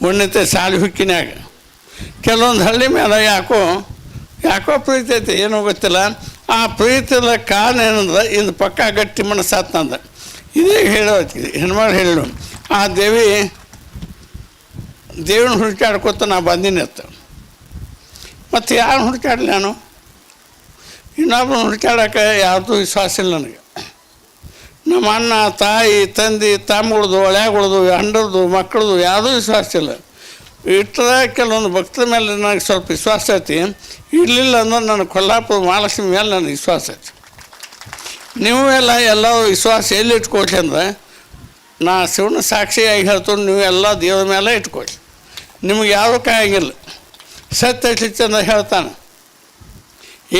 ಒಣ್ಣತೆ ಸಾಲಿ ಹುಕ್ಕಿನ್ಯಾಗ ಕೆಲವೊಂದು ಹಳ್ಳಿ ಮೇಲೆ ಯಾಕೋ ಪ್ರೀತಿ ಐತಿ, ಏನೋ ಗೊತ್ತಿಲ್ಲ. ಆ ಪ್ರೀತಿದ ಕಾರಣ ಏನಂದ್ರೆ ಇಂದು ಪಕ್ಕ ಗಟ್ಟಿ ಮನಸ್ಸಾತ್ನಂದ. ಇದೇ ಹೇಳೋತಿ ಹೆಣ್ಮಗಳು ಹೇಳು. ಆ ದೇವಿನ ಹುಡುಕಾಡ್ಕೊತ ನಾ ಬಂದಿನತ್ತ. ಮತ್ತು ಯಾರು ಹುಡುಕಾಡಲಿ ನಾನು? ಇನ್ನೊಬ್ಬನ ಹುಡುಕಾಡೋಕೆ ಯಾರ್ದು ವಿಶ್ವಾಸ ಇಲ್ಲ ನನಗೆ. ನಮ್ಮ ಅಣ್ಣ, ತಾಯಿ, ತಂದೆ, ತಮ್ಮಗಳದು, ಒಳ್ಯಾಗಳದು, ಹಂಡರದು, ಮಕ್ಕಳದು ಯಾವುದೂ ವಿಶ್ವಾಸ ಇಲ್ಲ. ಇಟ್ಟರೆ ಕೆಲವೊಂದು ಭಕ್ತರ ಮೇಲೆ ನನಗೆ ಸ್ವಲ್ಪ ವಿಶ್ವಾಸ ಐತಿ. ಇರಲಿಲ್ಲ ಅಂದ್ರೆ ನನ್ನ ಕೊಲ್ಲಾಪುರ ಮಹಾಲಕ್ಷ್ಮಿ ಮೇಲೆ ನನಗೆ ವಿಶ್ವಾಸ ಐತಿ. ನೀವು ಎಲ್ಲ ವಿಶ್ವಾಸ ಎಲ್ಲಿ ಇಟ್ಕೊಳ್ರಿ ಅಂದ್ರೆ, ನಾ ಶಿವನ ಸಾಕ್ಷಿಯಾಗಿ ಹೇಳ್ತೀನಿ, ನೀವು ಎಲ್ಲ ದೇವರ ಮೇಲೆ ಇಟ್ಕೊಳ್ಳಿ. ನಿಮ್ಗೆ ಯಾವುದೂ ಆಗಿಲ್ಲ. ಸತ್ಯ ಚಂದ ಹೇಳ್ತಾನೆ.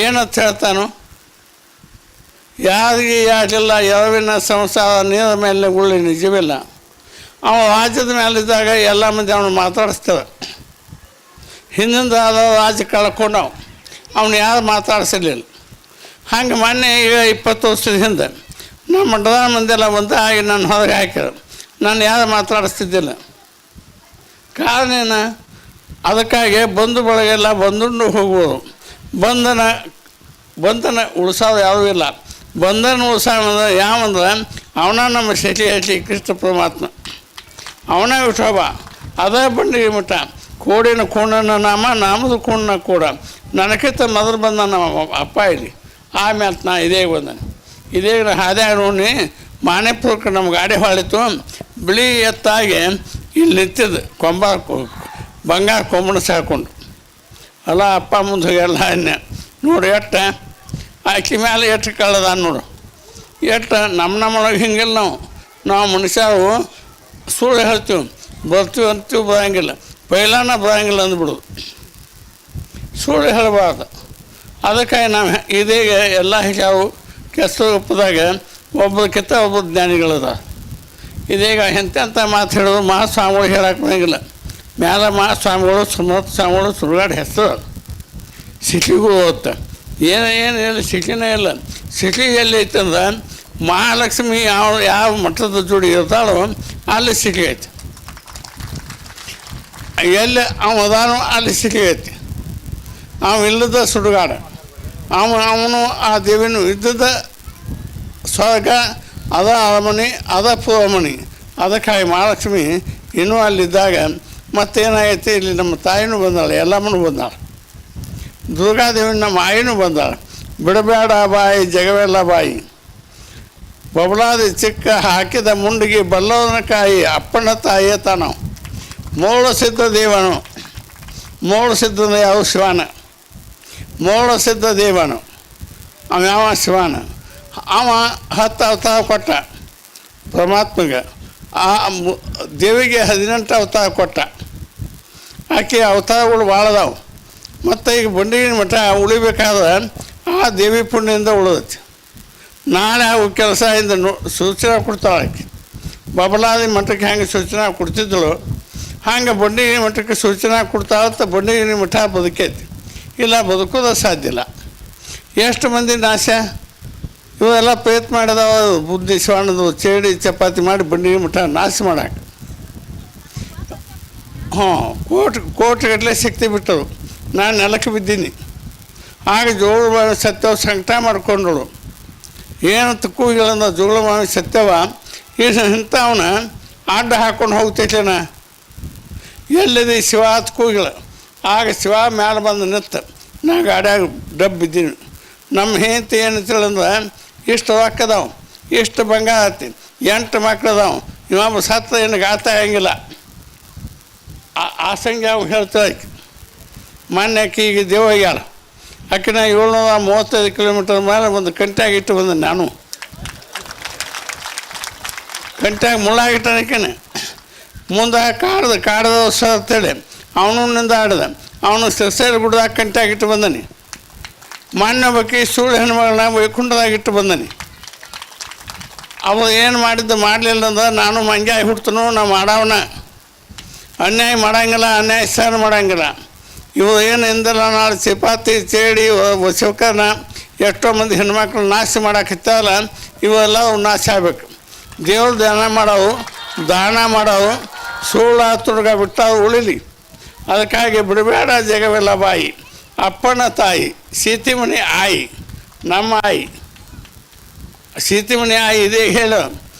ಏನಂತ ಹೇಳ್ತಾನು? ಯಾರಿಗೆ ಯಾರಿಲ್ಲ ಎರವಿನ ಸಂಸಾರ ನೀರ ಮೇಲೆ ಉಳ್ಳಿ ನಿಜವಿಲ್ಲ. ಅವನು ರಾಜ್ಯದ ಮೇಲಿದ್ದಾಗ ಎಲ್ಲ ಮಂದಿ ಅವನು ಮಾತಾಡಿಸ್ತಾರೆ. ಹಿಂದಿಂದ ಆದ ರಾಜ್ಯ ಕಳ್ಕೊಂಡು ಅವನು ಯಾರು ಮಾತಾಡಿಸಲಿಲ್ಲ. ಹಂಗೆ ಮೊನ್ನೆ ಈಗ 20 ವರ್ಷದ ಹಿಂದೆ ನಮ್ಮ ಪ್ರಧಾನ ಮಂದಿ ಎಲ್ಲ ಬಂದು ಹಾಗೆ ನನ್ನ ಹೊರಗೆ ಹಾಕಿದ್ರು. ನಾನು ಯಾರು ಮಾತಾಡಿಸ್ತಿದ್ದಿಲ್ಲ. ಕಾರಣ ಏನು? ಅದಕ್ಕಾಗಿ ಬಂಧು ಬಳಗೆಲ್ಲ ಬಂದುಂಡು ಹೋಗ್ಬೋದು. ಬಂಧನ ಉಳಿಸೋದು ಯಾವುದೂ ಇಲ್ಲ. ಬಂಧನ ಉಳಿಸೋದು ಯಾವಂದ್ರೆ ಅವನ ನಮ್ಮ ಶಶಿ ಕೃಷ್ಣ ಪರಮಾತ್ಮ, ಅವನ ವಿಠೋಬ. ಅದೇ ಬಂಡಿಗೆ ಮಠ ಕೋಡಿನ ಕೂಣನ ನಾಮದ ಕೂಣ ಕೂಡ ನನಗಿಂತ ಮೊದಲು ಬಂದ ನಮ್ಮ ಅಪ್ಪ ಇಲ್ಲಿ. ಆಮೇಲೆ ನಾ ಇದೇ ಬಂದಾನೆ. ಇದೇ ಹಾದ್ಯಾಗ ನೋಡಿ ಮಾನೆಪುರಕ್ಕೆ ನಮ್ಮ ಗಾಡಿ ಹೊಳಿತು. ಬಿಳಿ ಎತ್ತಾಗಿ ಇಲ್ಲಿ ನಿಂತಿದ್ದು ಬಂಗಾರ ಕೊಂಬಣ ಸಾಕೊಂಡು ಅಲ್ಲ ಅಪ್ಪ ಮುಂದೆ ಎಲ್ಲ ಅನ್ಯ ನೋಡಿ. ಆಕೆ ಮೇಲೆ ಎಷ್ಟು ಕಳ್ಳದ ನೋಡು. ನಮ್ಮೊಳಗೆ ಹಿಂಗಿಲ್ಲ. ನಾವು ಮನುಷ್ಯರು ಸುಳ್ಳು ಹೇಳ್ತೀವಿ, ಬರ್ತೀವಿ ಅಂತೀವಿ, ಬರೋಂಗಿಲ್ಲ. ಪೈಲಾನ ಬರೋಂಗಿಲ್ಲ ಅಂದ್ಬಿಡೋದು. ಸುಳ್ಳು ಹೇಳಬಾರ್ದು. ಅದಕ್ಕಾಗಿ ನಾವು ಇದೀಗ ಎಲ್ಲ ಹಿಸಾವು ಕೆಸರೂಪದಾಗ ಒಬ್ಬರಿಗಿಂತ ಒಬ್ಬರು ಜ್ಞಾನಿಗಳದ. ಇದೀಗ ಎಂತೆಂಥ ಮಾತು ಹೇಳೋದು ಮಹಾಸ್ವಾಮಿಗಳು ಹೇಳಕ್ಕೆ ಬರೋಂಗಿಲ್ಲ. ಮ್ಯಾಲ ಮಹಾಸ್ವಾಮಿಗಳು ಸುಮತ್ ಸ್ವಾಮಿಗಳು ಸುಡುಗಾಡು ಹೆಸರು ಸಿಟಿಗೂ ಹೋಗುತ್ತೆ. ಏನು ಇಲ್ಲ, ಸಿಟಿನೇ ಇಲ್ಲ. ಸಿಟಿ ಎಲ್ಲಿ ಐತಂದ್ರೆ ಮಹಾಲಕ್ಷ್ಮಿ ಯಾವ ಮಠದ ಜೋಡಿ ಇರ್ತಾಳೋ ಅಲ್ಲಿ ಸಿಟಿ ಐತಿ. ಎಲ್ಲಿ ಅದಾನೋ ಅಲ್ಲಿ ಸಿಟಿ ಐತಿ. ಇಲ್ಲದ ಸುಡುಗಾಡ. ಅವನು ಆ ದೇವಿನೂ ಇದ್ದದ ಸ್ವರ್ಗ, ಅದ ಅರಮನೆ, ಅದ ಪುರಮಣಿ. ಅದಕ್ಕಾಗಿ ಮಹಾಲಕ್ಷ್ಮಿ ಇನ್ನೂ ಅಲ್ಲಿದ್ದಾಗ ಮತ್ತೇನಾಗೈತಿ, ಇಲ್ಲಿ ನಮ್ಮ ತಾಯಿನೂ ಬಂದಾಳೆ, ಎಲ್ಲಮ್ಮನೂ ಬಂದಾಳೆ, ದುರ್ಗಾದೇವಿ ನಮ್ಮ ಆಯಿನೂ ಬಂದಾಳೆ. ಬಿಡಬೇಡ ಬಾಯಿ ಜಗವೆಲ್ಲ ಬಾಯಿ, ಬಬಲಾದಿ ಚಿಕ್ಕ ಹಾಕಿದ ಮುಂಡಿಗೆ ಬಲ್ಲವನ ಕಾಯಿ, ಅಪ್ಪನ ತಾಯಿಯ ತಾನು ಮೋಳ ಸಿದ್ಧ ದೇವನು. ಮೋಳ ಸಿದ್ಧನ ಯಾವ ಶಿವನ, ಮೋಳ ಸಿದ್ಧ ದೇವನು ಅವ ಯಾವ ಶಿವನ. ಅವ 10 ಅವತಾರ ಕೊಟ್ಟ ಪರಮಾತ್ಮಗೆ. ಆ ದೇವಿಗೆ 18 ಅವತಾರ ಕೊಟ್ಟ. ಆಕೆ ಅವತಾರಗಳು ಭಾಳ ಅದಾವೆ. ಮತ್ತು ಈಗ ಬಂಡಿಗಿನ ಮಠ ಉಳಿಬೇಕಾದ್ರೆ ಆ ದೇವಿ ಪುಣ್ಯದಿಂದ ಉಳಿದೈತಿ. ನಾಳೆ ಅವು ಕೆಲಸದಿಂದ ಸೂಚನೆ ಕೊಡ್ತಾಳೆ ಆಕೆ. ಬಬಲಾದಿ ಮಠಕ್ಕೆ ಹೆಂಗೆ ಸೂಚನೆ ಕೊಡ್ತಿದ್ದಳು ಹಂಗೆ ಬಂಡಿಗಿರಿ ಮಠಕ್ಕೆ ಸೂಚನೆ ಕೊಡ್ತಾವತ್ತ ಬಂಡಿಗಿರಿ ಮಠ ಬದುಕೈತಿ. ಇಲ್ಲ ಬದುಕೋದು ಸಾಧ್ಯ ಇಲ್ಲ. ಎಷ್ಟು ಮಂದಿ ನಾಶ ಇವೆಲ್ಲ ಪ್ರಯತ್ನ ಮಾಡಿದಾವ ಬುದ್ಧಿ ಶಿವಣ್ಣದು ಚೇಡಿ ಚಪಾತಿ ಮಾಡಿ ಬಂಡಿಗಿರಿ ಮಠ ನಾಶ ಮಾಡಕ್ಕೆ. ಕೋಟಿಗಟ್ಟಲೆ ಶಕ್ತಿ ಬಿಟ್ಟರು. ನಾನು ನೆಲಕ್ಕೆ ಬಿದ್ದೀನಿ. ಆಗ ಜೋಗುಳಬಾವಿ ಸತ್ಯವ ಸಂಕಟ ಮಾಡ್ಕೊಂಡಳು. ಏನಂತ ಕೂಗಿಗಳಂದ ಜೋಗುಳಬಾವಿ ಸತ್ಯವ ಇಂಥವನ್ನ ಅಡ್ಡ ಹಾಕ್ಕೊಂಡು ಹೋಗ್ತೈತೇನ ಎಲ್ಲಿದೆ ಶಿವ ಅಂತ ಕೂಗಿಳ. ಆಗ ಶಿವ ಮ್ಯಾಲೆ ಬಂದು ನಿಂತ. ನಾ ಗಾಡ್ಯಾಗ ಡಬ್ಬ ಬಿದ್ದೀನಿ. ನಮ್ಮ ಹೆಂಡತಿ ಏನು ತಿಳಂದ್ರೆ ಇಷ್ಟು ರೊಕ್ಕ ಅದಾವ, ಇಷ್ಟು ಬಂಗಾರ ಆತಿ, 8 ಮಕ್ಳು ಅದಾವ, ಇವ ಸತ್ತ ಏನು ಗಾತ ಆಗಂಗಿಲ್ಲ. ಆ ಸಂಖ್ಯೆ ಅವ್ ಹೇಳ್ತಾಳೆ. ಮೊನ್ನೆ ಆಕೆ ಈಗ ದೇವಾಗ್ಯಾಳ. ಆಕೆ ನಾ 735 ಕಿಲೋಮೀಟರ್ ಮೇಲೆ ಒಂದು ಕಂಟ್ಯಾಗ ಇಟ್ಟು ಬಂದೆ. ನಾನು ಕಂಟ್ಯಾಗ ಮುಳ್ಳಾಗಿಟ್ಟನಕೇನೆ ಮುಂದೆ ಕಾಡ್ದ ಅಂತೇಳಿ ಅವನಿಂದ ಆಡ್ದ. ಅವನು ಸಸ್ಯರ ಗುಡ್ದಾಗ ಕಂಟ್ಯಾಗ ಇಟ್ಟು ಬಂದನಿ. ಮೊನ್ನೆ ಬಗ್ಗೆ ಸುಳ್ಳು ಹೆಣ್ಮಗಳನ್ನ ವೈಕುಂಠದಾಗ ಇಟ್ಟು ಬಂದನಿ. ಅವ ಏನು ಮಾಡಿದ್ದು ಮಾಡಲಿಲ್ಲ ಅಂದ್ರೆ ನಾನು ಮಂಗ್ಯಾಗಿ ಹುಡ್ತನು. ನಾ ಮಾಡವನ ಅನ್ಯಾಯ ಮಾಡಂಗಿಲ್ಲ, ಅನ್ಯಾಯ ಸಹನ ಮಾಡಂಗಿಲ್ಲ. ಇವು ಏನು ಎಂದಲ್ಲ ನಾಳೆ ಚಪಾತಿ ಚೇಡಿ ಶಿವಕರ್ನ ಎಷ್ಟೋ ಮಂದಿ ಹೆಣ್ಮಕ್ಳು ನಾಶ ಮಾಡಾಕತ್ತಲ್ಲ, ಇವೆಲ್ಲ ನಾಶ ಆಗ್ಬೇಕು. ದೇವ್ರ ದಾನ ಮಾಡವು ಸುಳ್ಳ ತುಡುಗ ಬಿಟ್ಟಾವು ಉಳಿಲಿ. ಅದಕ್ಕಾಗಿ ಬಿಡಬೇಡ ಜಗವೆಲ್ಲ ಬಾಯಿ. ಅಪ್ಪನ ತಾಯಿ ಸೀತಿಮಣಿ ಆಯಿ, ನಮ್ಮ ಆಯಿ ಸೀತಿಮಣಿ ಆಯಿ ಇದೇ ಹೇಳು.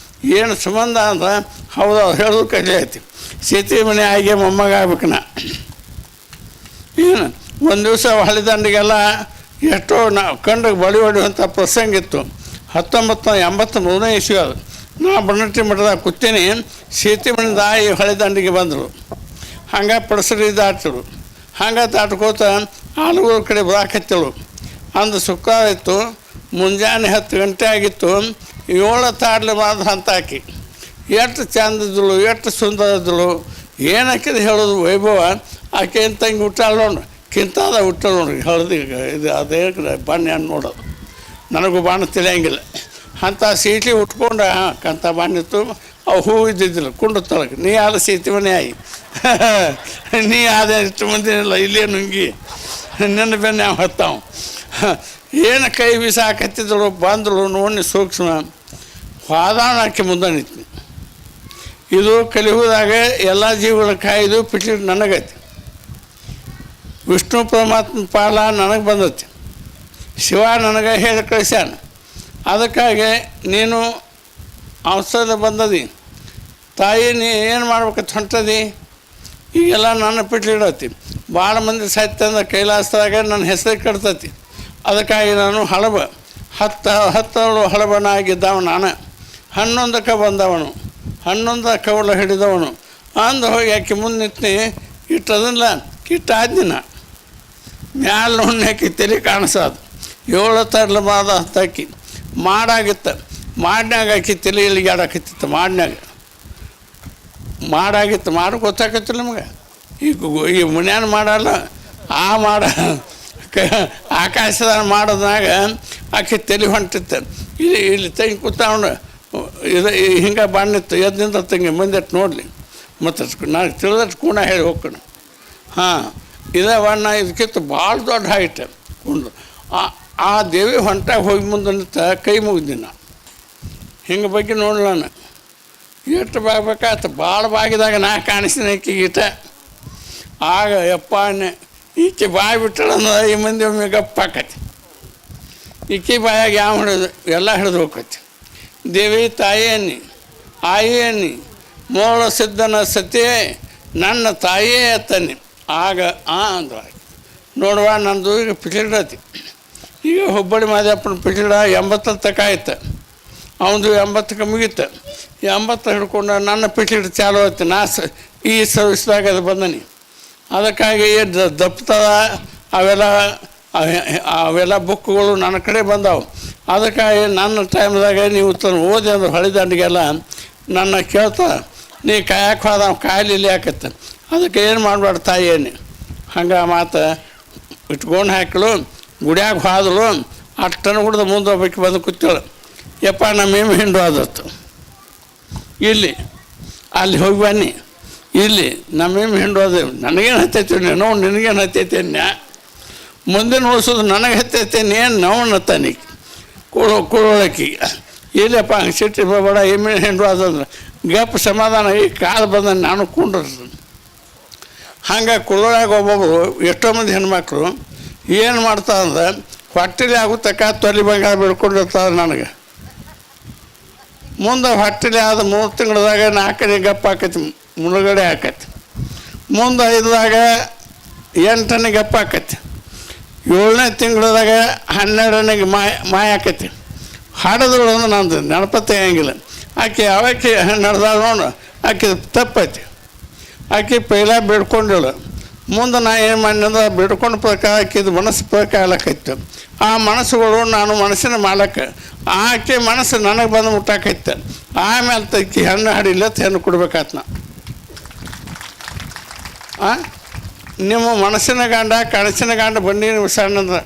ಏನು ಸಂಬಂಧ ಅಂದ್ರೆ ಹೌದು ಹೇಳೋದು ಕಲಿ ಐತಿ. ಸೀತಿಮಣಿ ಆಯಿಗೆ ಮೊಮ್ಮಗ ಆಗ್ಬೇಕನ. ಏನು ಒಂದು ದಿವಸ ಹಳಿದಂಡಿಗೆಲ್ಲ ಎಷ್ಟೋ ಕಂಡಿಗೆ ಬಡಿ ಹೊಡೆಯುವಂಥ ಪ್ರಸಂಗ ಇತ್ತು. 1983 ಇಸ್ವಿ ಅದು. ನಾ ಬಣ್ಣಟ್ಟಿ ಮಠದಾಗ ಕೂತೀನಿ. ಸೀತಿಮಣಿದ ಆಯಿ ಹಳಿದಂಡಿಗೆ ಬಂದರು. ಹಂಗೆ ಪಡಸರಿ ದಾಟಿರು. ಹಂಗೆ ದಾಟ್ಕೋತ ಆಲೂರು ಕಡೆ ಬರಾಕತ್ತಳು. ಅಂದು ಶುಕ್ರವಾರ ಇತ್ತು. ಮುಂಜಾನೆ 10 ಗಂಟೆ ಆಗಿತ್ತು. 7 ತಾಡ್ಲೆ ಮಾತ್ರ ಅಂತ ಆಕಿ ಎಷ್ಟು ಚಂದಿದ್ಳು, ಎಷ್ಟು ಸುಂದರ ಇದ್ದಳು. ಏನಕ್ಕಿದು ಹೇಳೋದು ವೈಭವ. ಆಕೆ ಏನು ತಂಗಿ ಹುಟ್ಟಾಳ ನೋಡು, ಕಿಂತಾದ ಹುಟ್ಟಾಳ ನೋಡ್ರಿ. ಹಳದಿ ಇದು ಅದೇ ಬಾಣ್ಯ ನೋಡೋದು ನನಗೂ ಬಾಣ ತಿಳಿಯಂಗಿಲ್ಲ. ಅಂಥ ಸೀಟಿ ಉಟ್ಕೊಂಡು ಕಂತ ಬಾಣಿತ್ತು. ಅವು ಹೂ ಇದ್ದಿದ್ದಿಲ್ಲ ಕುಂಡು ತೊಳಗೆ. ನೀ ಆದ ಸೀತಿ ಮನೆ ಆಯಿ, ನೀ ಆದ ಇಷ್ಟು ಮಂದಿನಿಲ್ಲ ಇಲ್ಲೇ ನುಂಗಿ ನಿನ್ನ ಬೆನ್ನೆ ಹೊತ್ತಾವ. ಏನು ಕೈ ಬೀಸಾಕತ್ತಿದ್ದಳು. ಬಂದಳು ನೋಡಿ ಸೂಕ್ಷ್ಮ ವಾದಾನ ಆಕೆ ಮುಂದೆ ನಿಂತು. ಇದು ಕಲಿಯುವುದಾಗ ಎಲ್ಲ ಜೀವಗಳ ಕಾಯ್ದು ಪಿಟಿ ನನಗೈತಿ. ವಿಷ್ಣು ಪರಮಾತ್ಮ ಪಾಲ ನನಗೆ ಬಂದೈತಿ. ಶಿವ ನನಗೆ ಹೇಳಿ ಕಳಿಸ್ಯಾನ. ಅದಕ್ಕಾಗಿ ನೀನು ಔಷಧ ಬಂದದಿ ತಾಯಿ, ನೀ ಏನು ಮಾಡ್ಬೇಕಂತ ಹೊಂಟದಿ. ಈಗೆಲ್ಲ ನನ್ನ ಪಿಟ್ಲಿಡತಿ. ಭಾಳ ಮಂದಿ ಸಾಹಿತ್ಯ ಅಂದ್ರೆ ಕೈಲಾಸದಾಗ ನನ್ನ ಹೆಸರು ಕೆಡ್ತೈತಿ. ಅದಕ್ಕಾಗಿ ನಾನು ಹಳಬ 10 ಹಳಬನಾಗಿದ್ದವ ನಾನು. 11ಕ್ಕೆ ಬಂದವನು, 11 ಕವಲ ಹಿಡಿದವನು ಅಂದು ಹೋಗಿ ಆಕೆ ಮುಂದೆ ನಿಂತು ಇಟ್ಟದಲ್ಲ ಕಿಟ್ಟಾದಿನ ಮ್ಯಾಲ ಹುಣ್ಣಾಕಿ ತಲೆ ಕಾಣಿಸೋದು. 7 ತರ್ಲ ಮಾದ ಹತ್ತಾಕಿ ಮಾಡಾಗಿತ್ತು. ಮಾಡ್ನ್ಯಾಗ ಆಕಿ ತಲೆ ಇಲ್ಲಿಗೆ ಆಡಾಕತ್ತಿತ್ತು. ಮಾಡಾಗಿತ್ತು. ಮಾಡಿ ಗೊತ್ತಾಕತ್ತಿಲ್ಲ ನಮಗೆ. ಈಗ ಮನ್ಯಾನ ಮಾಡಲ್ಲ, ಆ ಆಕಾಶದಾಗ ಮಾಡೋದ್ರಾಗ ಆಕೆ ತಲೆ ಹೊಂಟಿತ್ತು. ಇಲ್ಲಿ ತಂಗಿ ಕೂತವನು ಇದು ಹಿಂಗೆ ಬಾಣಿತ್ತು. ಎದ್ದಿಂದ ತಂಗಿ ಮುಂದೆಟ್ಟು ನೋಡಲಿ ಮತ್ತು ನಾನು ತಿಳಿದಟ್ಟು ಕೂಣ ಹೇಳಿ ಹೋಗ್ಕಣ. ಇದೇ ಬಣ್ಣ ಇದಕ್ಕಿತ್ತು ಭಾಳ ದೊಡ್ಡ ಹೈಟ್ ಕುಂಡು. ಆ ದೇವಿ ಹೊಂಟಾಗ ಹೋಗಿ ಮುಂದೆ ನಿಂತ ಕೈ ಮುಗಿದಿನ ಹಿಂಗೆ ಬಗ್ಗೆ ನೋಡಿ ನಾನು ಎಷ್ಟು ಬಾಗ್ಬೇಕಾಯ್ತು. ಭಾಳ ಬಾಗಿದಾಗ ನಾ ಕಾಣಿಸ್ತೀನಿ ಈಕಿಗೀಟ. ಆಗ ಯಪ್ಪ ಈಕೆ ಬಾಯಿ ಬಿಟ್ಟಳಂದ್ರೆ ಈ ಮಂದಿ ಒಮ್ಮೆ ಗಪ್ಪಾಕತಿ. ಈಕೆ ಬಾಯಾಗ ಯಾವ ಹಿಡಿದು ಎಲ್ಲ ಹಿಡಿದು ಹೋಗ್ಕತಿ. ದೇವಿ ತಾಯಿ ಅನ್ನಿ, ಆಯಿ ಅನ್ನಿ, ಮೋಳ ಸಿದ್ಧನ ಸತಿಯೇ ನನ್ನ ತಾಯಿಯೇ ತನ್ನಿ. ಆಗ ಅಂದ್ರೆ ನೋಡುವ ನಂದು ಈಗ ಪಿಟಿಡತಿ. ಈಗ ಹುಬ್ಬಳ್ಳಿ ಮಾದೇಪ್ಪನ ಪಿಟಿಡ 80 ತನಕ ಆಯ್ತು. ಅವನು 80ಕ್ಕೆ ಮುಗೀತು. 80 ಹಿಡ್ಕೊಂಡು ನನ್ನ ಪಿಟಿಡ್ ಚಾಲು ಆಯ್ತು. ಈ ಸರ್ವಿಸ್ದಾಗ ಅದು ಬಂದನಿ. ಅದಕ್ಕಾಗಿ ದಪ್ತದ ಅವೆಲ್ಲ ಬುಕ್ಗಳು ನನ್ನ ಕಡೆ ಬಂದವು. ಅದಕ್ಕಾಗಿ ನನ್ನ ಟೈಮ್ದಾಗ ನೀವು ಓದಿ ಅಂದ್ರೆ ಹಳಿದಂಡಿಗೆಲ್ಲ ನನ್ನ ಕೇಳ್ತಾ ನೀ ಕಾಯಕ್ಕೆ ಹೋದ ಕಾಯಿಲೆ ಇಲ್ಲಿ ಹಾಕತ್ತೆ. ಅದಕ್ಕೆ ಏನು ಮಾಡಬಾರ್ದು ತಾಯಿಯೇನೆ. ಹಂಗೆ ಮಾತು ಇಟ್ಕೊಂಡು ಹಾಕಲು ಗುಡಿಯಾಗ ಹೋದಳು. ಅಷ್ಟನ್ನು ಹುಡ್ದು ಮುಂದೆ ಹೋಗ್ಬೇಕು ಬಂದು ಕೂತೇಳು. ಯಪ್ಪ ನಮ್ಮ ಹಿಂಡು ಆದತ್ತು ಇಲ್ಲಿ ಅಲ್ಲಿ ಹೋಗಿ ಬನ್ನಿ. ಇಲ್ಲಿ ನಮ್ಮೇನು ಹಿಂಡೋದು ನನಗೇನು ಹತ್ತೈತಿ ನಾವು ನಿನಗೇನು ಹತ್ತೈತಿ ಅನ್ಯ ಮುಂದಿನ ಉಳಿಸೋದು ನನಗೆ ಹತ್ತೈತಿ ಏನು ನಾವು ನತ್ತಾನಿ ಕುಳೋಳಕ್ಕಿ ಇಲ್ಲಪ್ಪ ಹಂಗೆ ಸಿಟ್ಟು ಬೇಡ ಎಮ್ಮೆ ಹಿಂಡು ಅದಂದ್ರೆ ಗಪ್ ಸಮಾಧಾನ ಈ ಕಾಲು ಬಂದ ನಾನು ಕುಂಡಿರ್ತೀನಿ. ಹಂಗೆ ಕುಳ್ಳೊಳಗೆ ಒಬ್ಬೊಬ್ಬರು ಎಷ್ಟೋ ಮಂದಿ ಹೆಣ್ಮಕ್ಳು ಏನು ಮಾಡ್ತಾರಂದ್ರೆ ಹೊಟ್ಟೆಲಿ ಆಗುತ್ತಕ್ಕ ತೊಲಿ ಬಂಗಾರ ಬಿಡ್ಕೊಂಡಿರ್ತಾರೆ ನನಗೆ. ಮುಂದೆ ಹೊಟ್ಟೆಲಿ ಆದ 3 ತಿಂಗಳದಾಗ 4ನೇ ಗಪ್ ಹಾಕೈತಿ ಮುಳುಗಡೆ ಹಾಕೈತಿ. ಮುಂದೆ 5ದಾಗ 8ನೇ ಗಪ್ ಹಾಕೈತಿ. 7ನೇ ತಿಂಗಳದಾಗ 12ನೇ ಮಾಯ ಆಕೈತಿ. ಹಾಡೋದ್ರೊಳಗೆ ನಂದು ನೆನಪತ್ತೆ ಹಂಗಿಲ್ಲ. ಆಕೆ ಯಾವಕ್ಕೆ ನಡೆದಾಳ ನೋಡು ಆಕೆ ತಪ್ಪೈತಿ. ಆಕೆ ಪೈಲ ಬಿಡ್ಕೊಂಡಿಲ್ಲ. ಮುಂದೆ ನಾ ಏನು ಮಾಡಿದ್ರೆ ಬಿಡ್ಕೊಂಡು ಪ್ರಕಾರ ಆಕಿದು ಮನಸ್ಸು ಪ್ರಕಾರ ಆಗ್ಲಕ್ಕೈತು. ಆ ಮನಸ್ಸುಗಳು ನಾನು ಮನಸ್ಸಿನ ಮಾಡಕ್ಕೆ ಆಕೆ ಮನಸ್ಸು ನನಗೆ ಬಂದು ಮುಟ್ಟಾಕೈತೆ. ಆಮೇಲೆ ತಕ್ಕಿ ಹೆಣ್ಣು ಹಾಡಿಲ್ಲ ಹೆಣ್ಣು ಕೊಡ್ಬೇಕಾತ್ ನಾ. ನಿಮ್ಮ ಮನಸ್ಸಿನ ಗಂಡ ಕನಸಿನ ಗಂಡ ಬಂಡಿ ನೀವು ಸಣ್ಣಂದ್ರೆ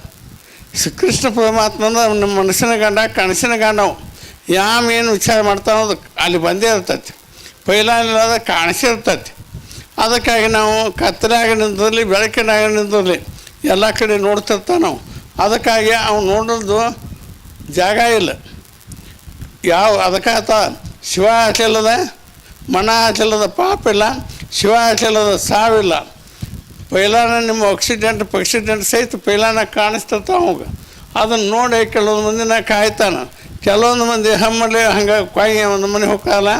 ಕೃಷ್ಣ ಪರಮಾತ್ಮಂದ್ರೆ ನಿಮ್ಮ ಮನಸ್ಸಿನ ಗಂಡ ಕನಸಿನ ಗಂಡವು ಏನು ವಿಚಾರ ಮಾಡ್ತಾನೋದು ಅಲ್ಲಿ ಬಂದೇ ಇರ್ತೈತಿ. ಪೈಲಾದ ಕಾಣಿಸಿರ್ತೈತಿ. ಅದಕ್ಕಾಗಿ ನಾವು ಕತ್ತಲಾಗ ನಿಂತಿರಲಿ ಬೆಳಕಿನಾಗ ನಿಂತಿರಲಿ ಎಲ್ಲ ಕಡೆ ನೋಡ್ತಿರ್ತಾವೆ ನಾವು. ಅದಕ್ಕಾಗಿ ಅವ್ನು ನೋಡೋದು ಜಾಗ ಇಲ್ಲ. ಅದಕ್ಕಾತ ಶಿವ ಆಚಲದ ಮನ ಆಚಲದ ಪಾಪ ಇಲ್ಲ, ಶಿವ ಆಚಲದ ಸಾವಿಲ್ಲ. ಪೈಲಾನ ನಿಮ್ಮ ಆಕ್ಸಿಡೆಂಟ್ ಸಹಿತ ಪೈಲಾನ ಕಾಣಿಸ್ತಿರ್ತಾವ ಅವಾಗ. ಅದನ್ನು ನೋಡಿ ಕೆಲವೊಂದು ಮಂದಿನ ಕಾಯ್ತಾನೆ. ಕೆಲವೊಂದು ಮಂದಿ ಹಮ್ಮಲ್ಲಿ ಹಂಗೆ ಕಾಯಿ ಒಂದು ಮನೆ ಹೋಗಲ್ಲ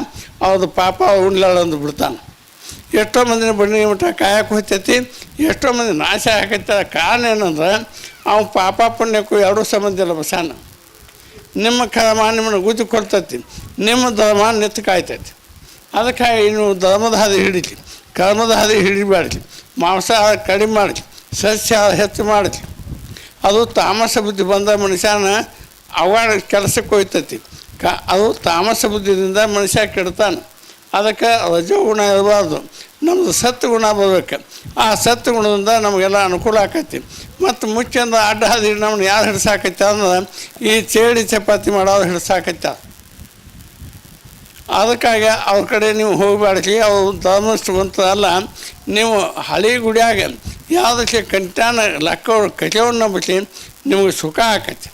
ಅವ್ರದ್ದು ಪಾಪ ಉಣ್ಲಾಳಂದು ಬಿಡ್ತಾನೆ. ಎಷ್ಟೋ ಮಂದಿನ ಬನ್ನಿ ಮಟ್ಟ ಕಾಯಕ್ಕೆ ಹೋಗ್ತೈತಿ, ಎಷ್ಟೋ ಮಂದಿ ನಾಶ ಆಕೈತೆ. ಕಾರಣ ಏನಂದ್ರೆ ಅವ್ನು ಪಾಪ ಪುಣ್ಯಕ್ಕೂ ಎರಡೂ ಸಂಬಂಧ ಇಲ್ಲ ಬಸಾನ. ನಿಮ್ಮ ಕರ್ಮ ನಿಮ್ಮನ್ನು ಗುದ್ದಿ ಕೊಡ್ತೈತಿ, ನಿಮ್ಮ ಧರ್ಮ ನಿತ್ತು ಕಾಯ್ತೈತಿ. ಅದಕ್ಕಾಗಿ ನೀವು ಧರ್ಮದ ಹಾದಿ ಹಿಡಿಲಿ, ಕರ್ಮದ ಹಾದಿ ಹಿಡಿಬೇಡಲಿ. ಮಾಂಸ ಕಡಿಮೆ ಮಾಡಲಿ, ಸಸ್ಯ ಹೆಚ್ಚು ಮಾಡಲಿ. ಅದು ತಾಮಸ ಬುದ್ಧಿ ಬಂದ ಮನುಷ್ಯನ ಅವಾಡ ಕೆಲಸಕ್ಕೆ ಹೋಯ್ತೈತಿ. ಅದು ತಾಮಸ ಬುದ್ಧಿಯಿಂದ ಮನುಷ್ಯ ಕೆಡ್ತಾನೆ. ಅದಕ್ಕೆ ರಜೋಗುಣ ಇರಬಾರ್ದು, ನಮ್ಮದು ಸತ್ಗುಣ ಬರಬೇಕು. ಆ ಸತ್ಗುಣದಿಂದ ನಮಗೆಲ್ಲ ಅನುಕೂಲ ಆಕೈತಿ. ಮತ್ತು ಮುಖ್ಯಂದ ಅಡ್ಡ ಹಾದಿ ನಮ್ಮನ್ನು ಯಾರು ಹಿಡ್ಸಾಕೈತೆ ಅಂದ್ರೆ ಈ ಚೇಡಿ ಚಪಾತಿ ಮಾಡೋರು ಹಿಡ್ಸಾಕೈತ. ಅದಕ್ಕಾಗಿ ಅವ್ರ ಕಡೆ ನೀವು ಹೋಗಬೇಡ್ರಿ. ಅವ್ರು ಧರ್ಮಸ್ಥವಂತ ಅಲ್ಲ. ನೀವು ಹಳಿ ಗುಡಿಯಾಗ ಯಾವುದಕ್ಕೆ ಕಂಟಾನ ಲೆಕ್ಕವ್ರು ಕಚೆಯನ್ನು ನಂಬಿಸಿ ನಿಮಗೆ ಸುಖ ಆಕೈತಿ.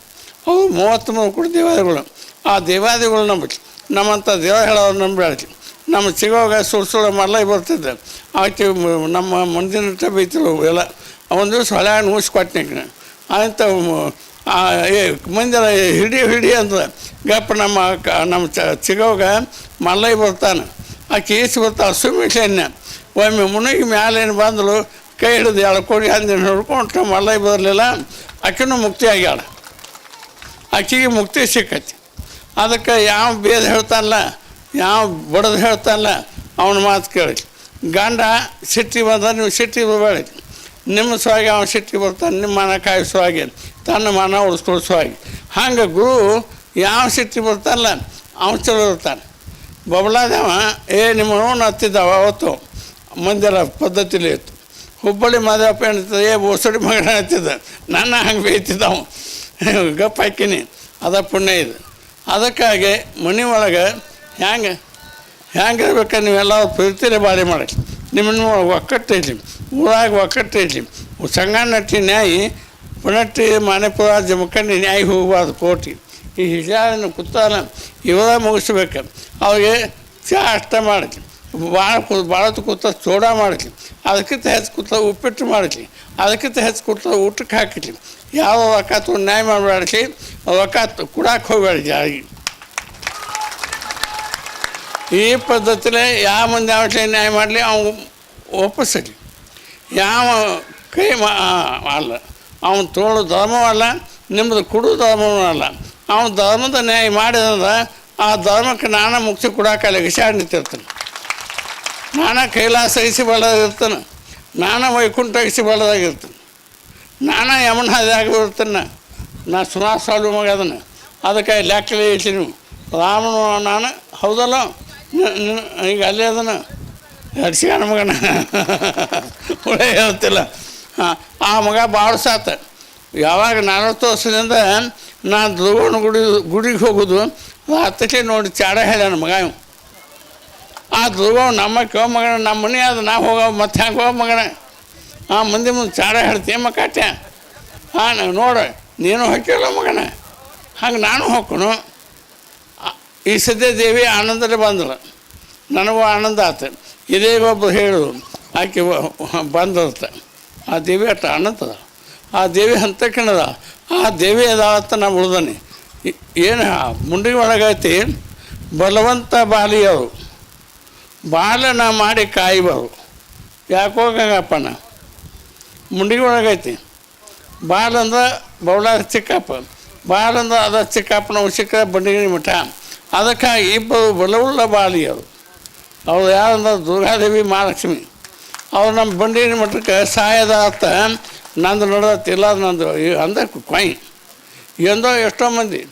ಅವು 33 ಕೂಡ ದೇವಾದಿಗಳು. ಆ ದೇವಾದಿಗಳು ನಂಬಿಸಿ ನಮ್ಮಂಥ ದೇವ ಹೇಳೋರು ನಂಬಿಡ್ರಿ. ನಮ್ಮ ಸಿಗೋವಾಗ ಸುಳ್ಳು ಮರಳಾಗಿ ಬರ್ತಿದ್ದೆ. ಆಕೆ ನಮ್ಮ ಮುಂದಿನ ಬೈತಿರು ಎಲ್ಲ. ಒಂದು ದಿವಸ ಹೊಳೆ ಊಸ್ಕೊಟ್ಟಿನಿ. ಅಂತ ಮಂದಿರ ಹಿಡಿ ಅಂದ್ರೆ ಗಪ್ಪ ನಮ್ಮ ಸಿಗೋವಾಗ ಮಲ್ಲೈ ಬರ್ತಾನೆ. ಆಕೆ ಈಸಿ ಬರ್ತಾಳೆ ಸುಮಿಷನ್ಯ. ಒಮ್ಮೆ ಮುನಿಗೆ ಮ್ಯಾಲೇನು ಬಂದಳು, ಕೈ ಹಿಡಿದು ಎಳ್ಕೊಂಡು ಅಂದಿನ ಹಿಡ್ಕೊಂಡು ಮಲ್ಲೈ ಬರಲಿಲ್ಲ. ಆಕೆನೂ ಮುಕ್ತಿ ಆಗ್ಯಾಳ. ಆಕೆಗೆ ಮುಕ್ತಿ ಸಿಕ್ಕೈತಿ. ಅದಕ್ಕೆ ಯಾವ ಬೇದ ಹೇಳ್ತಾನಲ್ಲ, ಯಾವ ಬಡದು ಹೇಳ್ತಾನಲ್ಲ ಅವನ ಮಾತು ಕೇಳಿ. ಗಂಡ ಸಿಟ್ಟಿ ಬಂದ್ರೆ ನೀವು ಸಿಟ್ಟಿ ಬರಬೇಡಿ. ನಿಮ್ಮ ಸೊವಾಗಿ ಅವನು ಸಿಟ್ಟಿ ಬರ್ತಾನೆ, ನಿಮ್ಮ ಮನ ಕಾಯಿಸುವಾಗಿ, ತನ್ನ ಮನ ಉಳಿಸ್ಕೊಳಿಸುವಾಗಿ. ಹಂಗೆ ಗುರು ಯಾವ ಸಿಟ್ಟಿ ಬರ್ತಾನಲ್ಲ ಅವನು ಚಲೋ ಇರ್ತಾನೆ. ಬಬಲಾದವ ನಿಮ್ಮ ನೋವು ಹತ್ತಿದ್ದಾವ ಅವತ್ತು ಮಂದಿರ ಪದ್ಧತಿಲಿ ಇತ್ತು. ಹುಬ್ಬಳ್ಳಿ ಮಾದೇವಪ್ಪ ಏನಿರ್ತದೆ ಬೋಸಡಿ ಮಗನ ಹತ್ತಿದ್ದ. ನನ್ನ ಹಂಗೆ ಬೇಯ್ತಿದ್ದವು ಗಪ್ಪ ಹಾಕಿನಿ. ಅದ ಪುಣ್ಯ ಇದು. ಅದಕ್ಕಾಗಿ ಮನೆ ಒಳಗೆ ಹೆಂಗಿರ್ಬೇಕು ನೀವೆಲ್ಲ ಪ್ರೀತಿರೇ ಬಾರಿ ಮಾಡಿ. ನಿಮ್ಮನ್ನು ಒಕ್ಕಟ್ಟು ಐತಿ, ಊರಾಗ ಒಕ್ಕಟ್ಟು ಐತಿ. ಸಂಘ ನಟ್ಟಿ ನ್ಯಾಯಿ ಪುನಟ್ಟಿ ಮಾನೆಪುರ ಜಮಖಂಡಿ ನ್ಯಾಯ ಹೋಗಬಾರ್ದು ಕೋಟಿ. ಈ ಹಿಜಾರನ್ನು ಕೂತಾನ ಇವರ ಮುಗಿಸ್ಬೇಕು. ಅವ್ರಿಗೆ ಚಹಾ ಅಷ್ಟ ಮಾಡಲಿ, ಭಾಳ ಕೂತ ಸೋಡಾ ಮಾಡಲಿ, ಅದಕ್ಕಿಂತ ಹೆಚ್ಚು ಕೂತ ಉಪ್ಪಿಟ್ಟು ಮಾಡಲಿ, ಅದಕ್ಕಿಂತ ಹೆಚ್ಚು ಕೂತ ಊಟಕ್ಕೆ ಹಾಕಿಲಿ. ಯಾವ ರೊಕ್ಕ ತೊಗೊಂಡು ನ್ಯಾಯ ಮಾಡಬೇಡ್ರಿ, ರೊಕ್ಕ ಕುಡಾಕೆ ಹೋಗಬೇಡ್ರಿ ಯಾರಿಗೆ. ಈ ಪದ್ಧತಿಲೇ ಯಾವ ಮಂದಿ ಯಾವ ನ್ಯಾಯ ಮಾಡಲಿ ಅವ್ನು ಒಪ್ಪಿಸಲಿ. ಯಾವ ಕೈ ಅಲ್ಲ ಅವನು ತೋಳು ಧರ್ಮವಲ್ಲ, ನಿಮ್ಮದು ಕುಡು ಧರ್ಮವೂ ಅಲ್ಲ. ಅವನು ಧರ್ಮದ ನ್ಯಾಯ ಮಾಡಿದಂದ್ರೆ ಆ ಧರ್ಮಕ್ಕೆ ನಾನಾ ಮುಕ್ತಿ ಕೊಡೋಕೆ ಲಗಿಸಾಡಿ ನಿಂತಿರ್ತಾನೆ. ನಾನಾ ಕೈಲಾಸ ಇಸಿ ಬಳ್ಳದಾಗಿರ್ತಾನೆ, ನಾನಾ ವೈಕುಂಠ ಇಸಿ ಬಳ್ಳದಾಗಿರ್ತಾನೆ, ನಾನಾ ಯಮನ ಹಾದಿಯಾಗಿರ್ತಾನೆ. ನಾ ಸುನಾಸ್ ಸಾಲು ಮಗ ಅದನ್ನು. ಅದಕ್ಕೆ ಲೆಕ್ಕಲೇ ಇಸಿ ನೀವು ರಾಮನು ನಾನು ಹೌದಲ್ಲ. ಈಗ ಅಲ್ಲೇ ಅದನ್ನು ಹಡ್ಸಿಗಾನ ಮಗನ ಒಳ್ಳೆ ಹೇಳ್ತಿಲ್ಲ. ಆ ಮಗ ಭಾಳ ಸಾತ. ಯಾವಾಗ 40 ವರ್ಷದಿಂದ ನಾನು ಧ್ರುವನ ಗುಡಿಗೆ ಹೋಗೋದು ಹತ್ತಕ್ಕೆ ನೋಡಿ ಚಾಡ ಹೇಳ್ಯಾನ ಮಗ. ಇವು ಆ ದುರ್ಗವ ನಮ್ಮ ಕೋ ಮಗನ ನಮ್ಮ ಮನೆ ಅದು ನಾ ಹೋಗೋ ಮತ್ತೆ ಹ್ಯಾಂಗೆ ಹೋಗೋ ಮಗನ ಮಂದಿ ಮುಂದೆ ಚಾಡ ಹೇಳ್ತೀಯ ಮಕ್ಕಾಟ್ಯ ನಾವು ನೋಡು ನೀನು ಹಾಕಿಲ್ಲ ಮಗನ ಹಂಗೆ ನಾನು ಹೋಗ್ಕೊನು ಈ ಸದ್ಯ ದೇವಿ ಆನಂದರೇ ಬಂದಳು ನನಗೂ ಆನಂದ ಆತು ಇದೇ ಒಬ್ಬರು ಹೇಳು ಆಕೆ ಬಂದತ್ತ ಆ ದೇವಿ ಅಷ್ಟು ಆನಂದದ ಆ ದೇವಿ ಹಂತಕ್ಕಿಣದ ಆ ದೇವಿ ಅದಾವತ್ತ ನಾವು ಉಳ್ದಾನೆ ಏನು ಮುಂಡಿ ಒಳಗೈತಿ ಬಲವಂತ ಬಾಲಿಯವರು ಬಾಲನ ಮಾಡಿ ಕಾಯ್ಬಾರು ಯಾಕೋಗಪ್ಪನ ಮುಂಡಿಗೆ ಒಳಗೈತಿ ಬಾಲಂದ್ರೆ ಬೌಲಾರ ಚಿಕ್ಕಪ್ಪ ಬಾಲಂದ್ರೆ ಅದ ಚಿಕ್ಕಪ್ಪನ ಉಸಿಕ ಬಂಡಿಗಿರಿ ಮಠ ಅದಕ್ಕೆ ಇಬ್ಬರು ಬಲವುಳ್ಳ ಬಾಲಿಯವರು ಅವ್ರು ಯಾರಂದ್ರೆ ದುರ್ಗಾದೇವಿ ಮಹಾಲಕ್ಷ್ಮಿ ಅವ್ರು ನಮ್ಮ ಬಂಡಿಗಿರಿ ಮಠಕ್ಕೆ ಸಾಯದ ಅತ್ತ ನಂದು ನೋಡತ್ತಿಲ್ಲ ನಂದು ಅಂದ್ರೆ ಕೊಯ್ ಎಂದೋ ಎಷ್ಟೋ ಮಂದಿ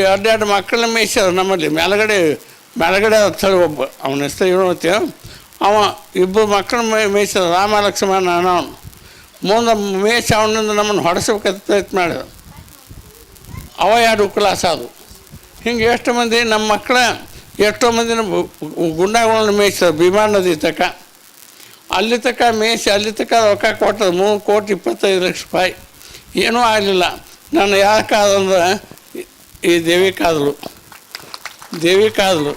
ಎರಡೆರಡು ಮಕ್ಕಳನ್ನ ಮೇಯ್ಸ್ಯಾರ ನಮ್ಮಲ್ಲಿ ಮೇಲಗಡೆ ಹತ್ತಳಿ ಒಬ್ಬ ಅವನ ಹೆಸರು ಏನೋತ್ಯ ಅವ ಇಬ್ಬರು ಮಕ್ಕಳನ್ನ ಮೇಯ್ಸ್ಯಾರ ರಾಮ ಲಕ್ಷ್ಮಣ ಅವನು ಮುಂದೆ ಮೇಯ್ಸಿ ಅವನಿಂದ ನಮ್ಮನ್ನು ಹೊಡೆಸ್ಬೇಕಂತ ಪ್ರಯತ್ನ ಮಾಡಿದ ಅವ ಎರಡು ಕ್ಲಾಸ್ ಅದು ಹಿಂಗೆ ಎಷ್ಟು ಮಂದಿ ನಮ್ಮ ಮಕ್ಕಳ ಎಷ್ಟೋ ಮಂದಿನ ಗುಂಡಾಗಳನ್ನು ಮೇಯ್ಸ್ಯಾರ ಭೀಮಾ ನದಿ ತಕ ಅಲ್ಲಿ ತಕ ಮೇಯ್ಸಿ ಅಲ್ಲಿ ತಕ ರೊಕ್ಕ ಕೊಟ್ಟರು 3,25,00,000 ಏನೂ ಆಗಲಿಲ್ಲ ನಾನು ಯಾಕಾದಂದ್ರೆ ಈ ದೇವಿ ಕಾದಲು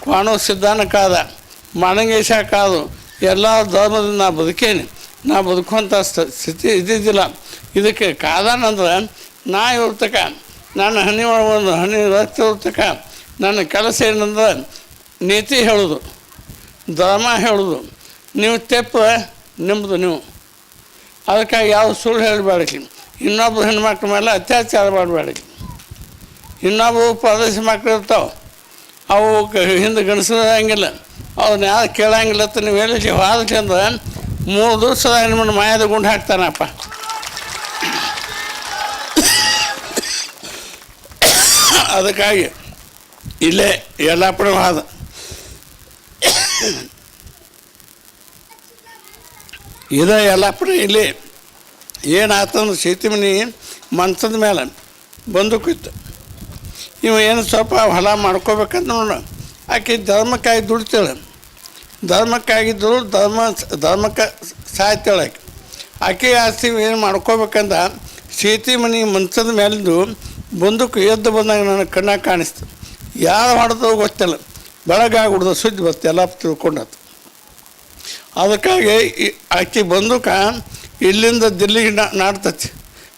ಕ್ವಾಣೋ ಸಿದ್ಧಾನ ಕಾದ ಮಾನಂಗೇಶ ಕಾದು ಎಲ್ಲ ಧರ್ಮದಿಂದ ನಾ ಬದುಕುವಂಥ ಸ್ಥಿತಿ ಇದ್ದಿದ್ದಿಲ್ಲ ಇದಕ್ಕೆ ಕಾದಾನಂದ್ರೆ ನಾ ಇರ್ತಕ್ಕ ನನ್ನ ಹನಿ ಒಂದು ಹನಿ ರಕ್ತ ಇರ್ತಕ್ಕ ನನ್ನ ಕೆಲಸ ಏನಂದ್ರೆ ನೀತಿ ಹೇಳೋದು ಧರ್ಮ ಹೇಳೋದು ನೀವು ತೆಪ್ಪ ನಿಮ್ಮದು ನೀವು ಅದಕ್ಕಾಗಿ ಯಾವ ಸುಳ್ಳು ಹೇಳಬೇಡಿ ಇನ್ನೊಬ್ಬರು ಹೆಣ್ಮಕ್ಳ ಮೇಲೆ ಅತ್ಯಾಚಾರ ಮಾಡಬೇಡಿ ಇನ್ನೊಬ್ಬರು ಪ್ರದೇಶ ಮಕ್ಕಳು ಇರ್ತಾವೆ ಅವು ಹಿಂದೆ ಗಣಸಂಗಿಲ್ಲ ಅವ್ರನ್ನ ಯಾರು ಕೇಳಂಗಿಲ್ಲ ಅಂತ ನೀವು ಹೇಳಿ ಹೋದಕ್ಕೆ ಅಂದ್ರೆ 3 ದಿವಸದ ನಿಮ್ಮನ್ನು ಮಾಯದ ಗುಂಡು ಹಾಕ್ತಾನಪ್ಪ ಅದಕ್ಕಾಗಿ ಇಲ್ಲೇ ಯಲ್ಲಾಪುರ ವಾದ ಇದೇ ಯಲ್ಲಾಪುರ ಇಲ್ಲಿ ಏನಾಯ್ತಂದ್ರೆ ಸೀತಿಮನಿ ಮಂಚದ ಮೇಲೆ ಬಂದೂಕಿತ್ತು ಇವ ಏನು ಸ್ವಲ್ಪ ಹೊಲ ಮಾಡ್ಕೋಬೇಕಂತ ನೋಡ ಆಕೆ ಧರ್ಮಕ್ಕಾಗಿ ದುಡ್ತಾಳೆ ಧರ್ಮಕ್ಕಾಗಿದ್ದರು ಧರ್ಮಕ್ಕೆ ಸಾಯ್ತಾಳೆ ಆಕೆ ಆಸ್ತಿ ಏನು ಮಾಡ್ಕೋಬೇಕಂದ ಸೀತಿಮನಿ ಮಂಚದ ಮೇಲಿಂದು ಬಂದೂಕು ಎದ್ದು ಬಂದಾಗ ನನಗೆ ಕಣ್ಣಾಗ ಕಾಣಿಸ್ತು ಯಾರು ಹೊಡೆದೋ ಗೊತ್ತಿಲ್ಲ ಬೆಳಗಾಗ್ಬಿಡ್ದು ಸುದ್ದಿ ಬತ್ತು ಎಲ್ಲ ತಿಳ್ಕೊಂಡತ್ತು ಅದಕ್ಕಾಗಿ ಆಕೆ ಬಂದೂಕ ಇಲ್ಲಿಂದ ದಿಲ್ಲಿಗೆ ನಾಡ್ತತಿ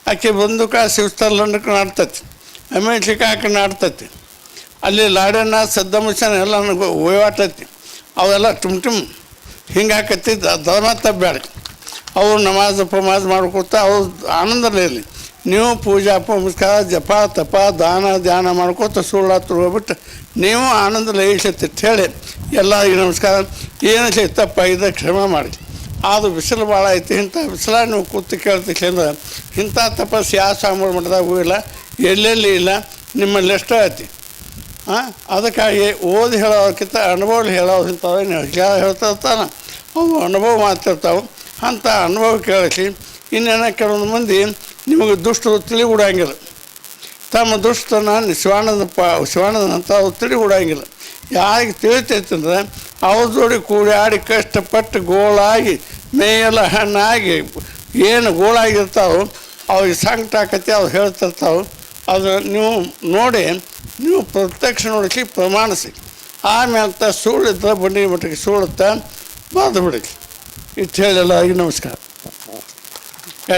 ಆಕೆ ಬಂದೂಕ ಶಿವಸ್ಥಾನ ಲಂಡಕ್ಕೆ ನಾಡ್ತತಿ ಅಮೇರಿಕಾಕ್ಕೆ ನಾಡ್ತತಿ ಅಲ್ಲಿ ಲಾಡನ್ನ ಸದ್ದಮುಷನ್ ಎಲ್ಲ ನನಗೆ ಓಯಾಟತಿ ಅವೆಲ್ಲ ಟುಮ್ ಹಿಂಗೆ ಹಾಕತ್ತಿ ಧರ್ಮ ತಬ್ಬ್ಯಾಡ ಅವ್ರು ನಮಾಜ್ ಪಮಾಜ್ ಮಾಡ್ಕೊತಾ ಅವ್ರು ಆನಂದಲೇ ಇರಲಿ ನೀವು ಪೂಜಾ ಪುಮಸ್ಕಾರ ಜಪ ತಪ ದಾನ ಧ್ಯಾನ ಮಾಡ್ಕೊತ ಸುಳ್ಳಾತ್ರ ಹೋಗ್ಬಿಟ್ಟು ನೀವು ಆನಂದ ಲಯಿಸತ್ತೆ ಹೇಳಿ ಎಲ್ಲರಿಗೂ ನಮಸ್ಕಾರ ಏನು ತಪ್ಪ ಇದೆ ಕ್ಷಮೆ ಮಾಡಿ ಅದು ಬಿಸಿಲು ಭಾಳ ಐತಿ ಇಂಥ ಬಿಸಿಲ ನೀವು ಕೂತು ಕೇಳ್ತಿಕ್ಕಿಂದ್ರೆ ಇಂಥ ತಪಸ್ಸು ಯಾವ ಸ್ವಾಮಿ ಮಠದಾಗ ಇಲ್ಲ ಎಲ್ಲೆಲ್ಲಿ ಇಲ್ಲ ನಿಮ್ಮಲ್ಲಿ ಎಷ್ಟೋ ಐತಿ ಅದಕ್ಕಾಗಿ ಓದಿ ಹೇಳೋದಕ್ಕಿಂತ ಅನುಭವ ಹೇಳೋದಿಂತಾವೆ ಹೇಳ್ತಿರ್ತಾನೆ ಅವು ಅನುಭವ ಮಾತಿರ್ತಾವೆ ಅಂಥ ಅನುಭವ ಕೇಳಿಸಿ ಇನ್ನೇನೋ ಕೆಲವೊಂದು ಮಂದಿ ನಿಮಗೆ ದುಷ್ಟರು ತಿಳಿಗುಡಂಗಿಲ್ಲ ತಮ್ಮ ದುಷ್ಟನ ಶಿವಾನಂದ ಅಂತ ಅವ್ರು ತಿಳಿಗುಡಂಗಿಲ್ಲ ಯಾರಿಗೆ ತಿಳಿತೈತಂದ್ರೆ ಅವ್ರ ಜೋಡಿ ಕೂಡಿ ಕಷ್ಟಪಟ್ಟು ಗೋಳಾಗಿ ಮೇಯೆಲ್ಲ ಹಣ್ಣಾಗಿ ಏನು ಗೋಳಾಗಿರ್ತಾವೆ ಅವ್ರಿಗೆ ಸಂಕಟ ಆಕತಿ ಅವ್ರು ಹೇಳ್ತಿರ್ತಾವೆ ಅದು ನೀವು ನೋಡಿ ನೀವು ಪ್ರತ್ಯಕ್ಷ ನೋಡಿಸಿ ಪ್ರಮಾಣಿಸಿ ಆಮೇಲೆ ಸುಳ್ಳಿದ್ರೆ ಬಂಡಿ ಮಟ್ಟಿಗೆ ಸುಳ್ಳುತ್ತಾ ಬಾದು ಬಿಡಿ ಇಷ್ಟು ಹೇಳಲ್ಲ ಈಗ ನಮಸ್ಕಾರ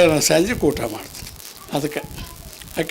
ನಾನು ಸಂಜೆ ಊಟ ಮಾಡ್ತೀನಿ ಅದಕ್ಕೆ